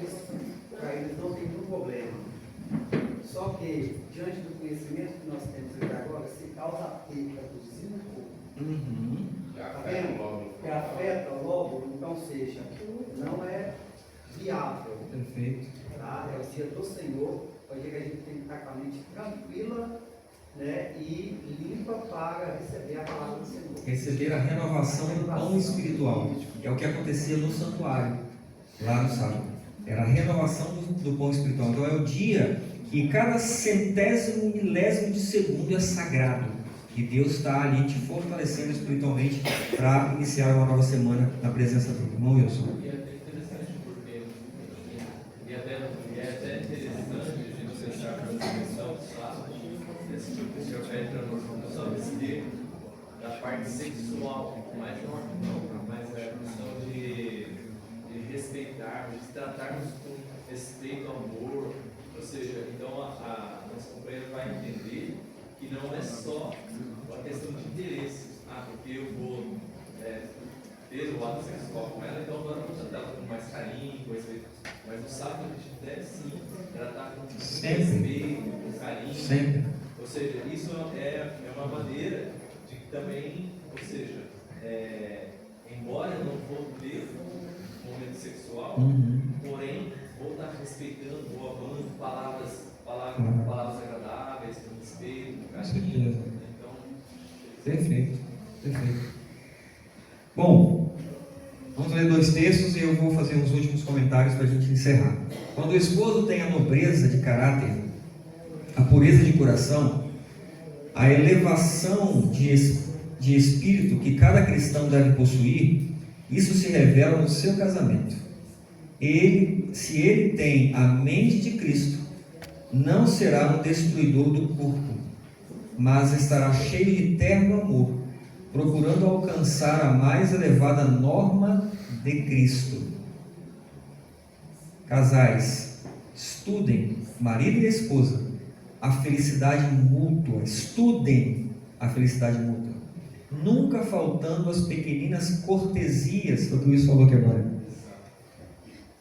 para eles não tem nenhum problema. Só que, diante do conhecimento que nós temos aqui agora, se causa a perda do zinco, tá vendo? Que afeta logo, então seja, não é viável. Perfeito. Tá? É o dia do Senhor, pode dizer que a gente tem que estar com a mente tranquila, né, e limpa para receber a palavra do Senhor. Receber a renovação do pão espiritual. É o que acontecia no santuário, lá no sábado. Era a renovação do pão espiritual. Então é o dia que cada centésimo, milésimo de segundo é sagrado. E Deus está ali te fortalecendo espiritualmente para iniciar uma nova semana na presença dele. Irmão Wilson. E é interessante porque e é até interessante a gente pensar na dimensão do sábado, esse tipo de já entra no só desse termo, da parte sexual, mas é a questão de respeitar, de tratarmos com respeito, amor, ou seja, então a nossa companheira vai entender que não é só a questão de interesse, porque eu vou ter o ato sexual com ela, então agora eu vou tratar ela com mais carinho, com respeito. Mas no sábado a gente deve sim tratar com respeito, com carinho. Sempre. Ou seja, isso é uma maneira de também, ou seja, embora eu não vou ter um momento sexual, porém vou estar respeitando, vou amando palavras agradáveis, com respeito, com carinho. Então, Perfeito. Bom, vamos ler 2 textos e eu vou fazer uns últimos comentários para a gente encerrar. Quando o esposo tem a nobreza de caráter, a pureza de coração, a elevação de espírito que cada cristão deve possuir, isso se revela no seu casamento. Se ele tem a mente de Cristo, não será um destruidor do corpo, mas estará cheio de terno amor, procurando alcançar a mais elevada norma de Cristo. Casais, estudem, marido e esposa, a felicidade mútua. Estudem a felicidade mútua, nunca faltando as pequeninas cortesias, foi o que o Luiz falou aqui agora,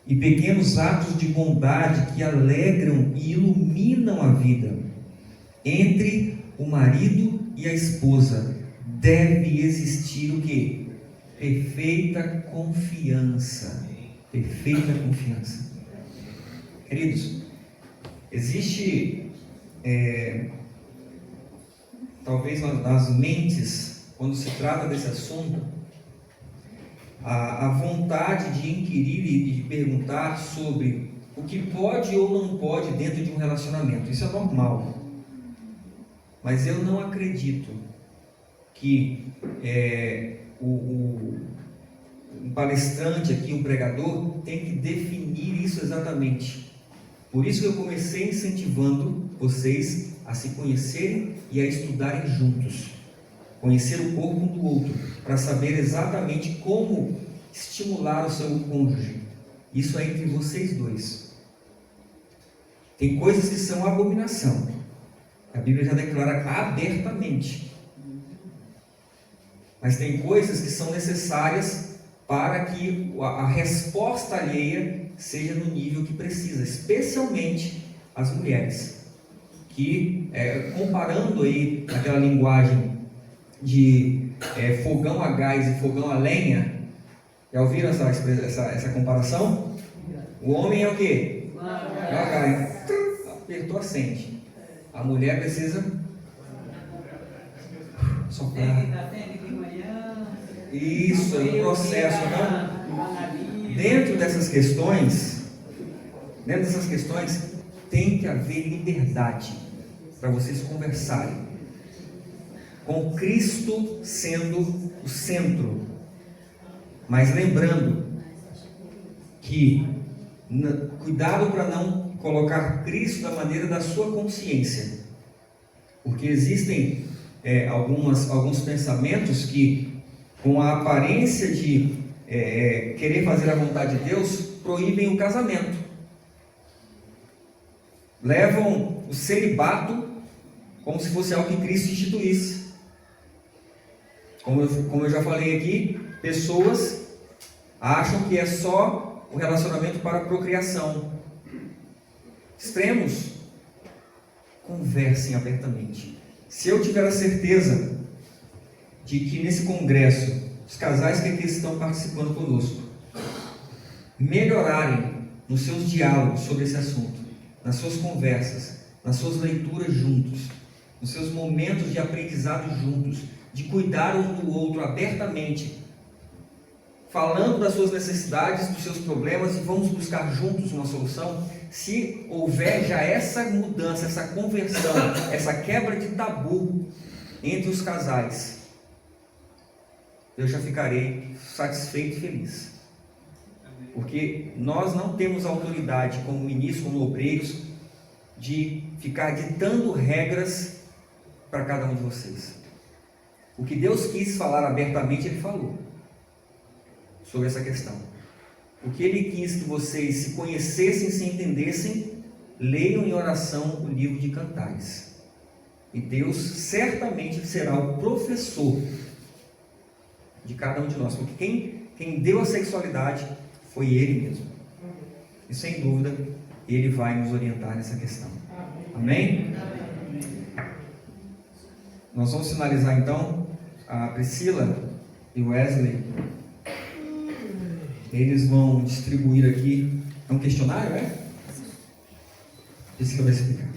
e pequenos atos de bondade que alegram e iluminam a vida. Entre o marido e a esposa deve existir o quê? Perfeita confiança. Perfeita confiança. Queridos, existe talvez nas mentes, quando se trata desse assunto, a vontade de inquirir e de perguntar sobre o que pode ou não pode dentro de um relacionamento. Isso é normal. Mas eu não acredito que um palestrante aqui, um pregador, tem que definir isso exatamente. Por isso que eu comecei incentivando vocês a se conhecerem e a estudarem juntos. Conhecer o corpo um do outro, para saber exatamente como estimular o seu cônjuge. Isso é entre vocês dois. Tem coisas que são abominação. A Bíblia já declara abertamente. Mas tem coisas que são necessárias para que a resposta alheia seja no nível que precisa, especialmente as mulheres. Que, comparando aí aquela linguagem de fogão a gás e fogão a lenha, já ouviram essa comparação? O homem é o quê? É a gás. Apertou, acende. A mulher precisa soprar. Isso, é um processo. Não? Dentro dessas questões, tem que haver liberdade para vocês conversarem, com Cristo sendo o centro, mas lembrando que cuidado para não colocar Cristo da maneira da sua consciência, Porque existem alguns pensamentos que, com a aparência de querer fazer a vontade de Deus, proíbem o casamento. Levam o celibato como se fosse algo que Cristo instituísse. Como eu já falei aqui, pessoas acham que é só o relacionamento para a procriação. Extremos. Conversem abertamente. Se eu tiver a certeza de que nesse congresso, os casais que aqui estão participando conosco melhorarem nos seus diálogos sobre esse assunto, nas suas conversas, nas suas leituras juntos, nos seus momentos de aprendizado juntos, de cuidar um do outro abertamente, falando das suas necessidades, dos seus problemas, e vamos buscar juntos uma solução. Se houver já essa mudança, essa conversão, essa quebra de tabu entre os casais, eu já ficarei satisfeito e feliz. Porque nós não temos autoridade como ministros, como obreiros, de ficar ditando regras para cada um de vocês. O que Deus quis falar abertamente, Ele falou sobre essa questão. O que Ele quis que vocês se conhecessem, se entendessem, leiam em oração o livro de Cantares. E Deus certamente será o professor de cada um de nós. Porque quem deu a sexualidade foi Ele mesmo. E sem dúvida, Ele vai nos orientar nessa questão. Amém? Nós vamos finalizar então. A Priscila e o Wesley, eles vão distribuir aqui. É um questionário, é? Priscila vai explicar.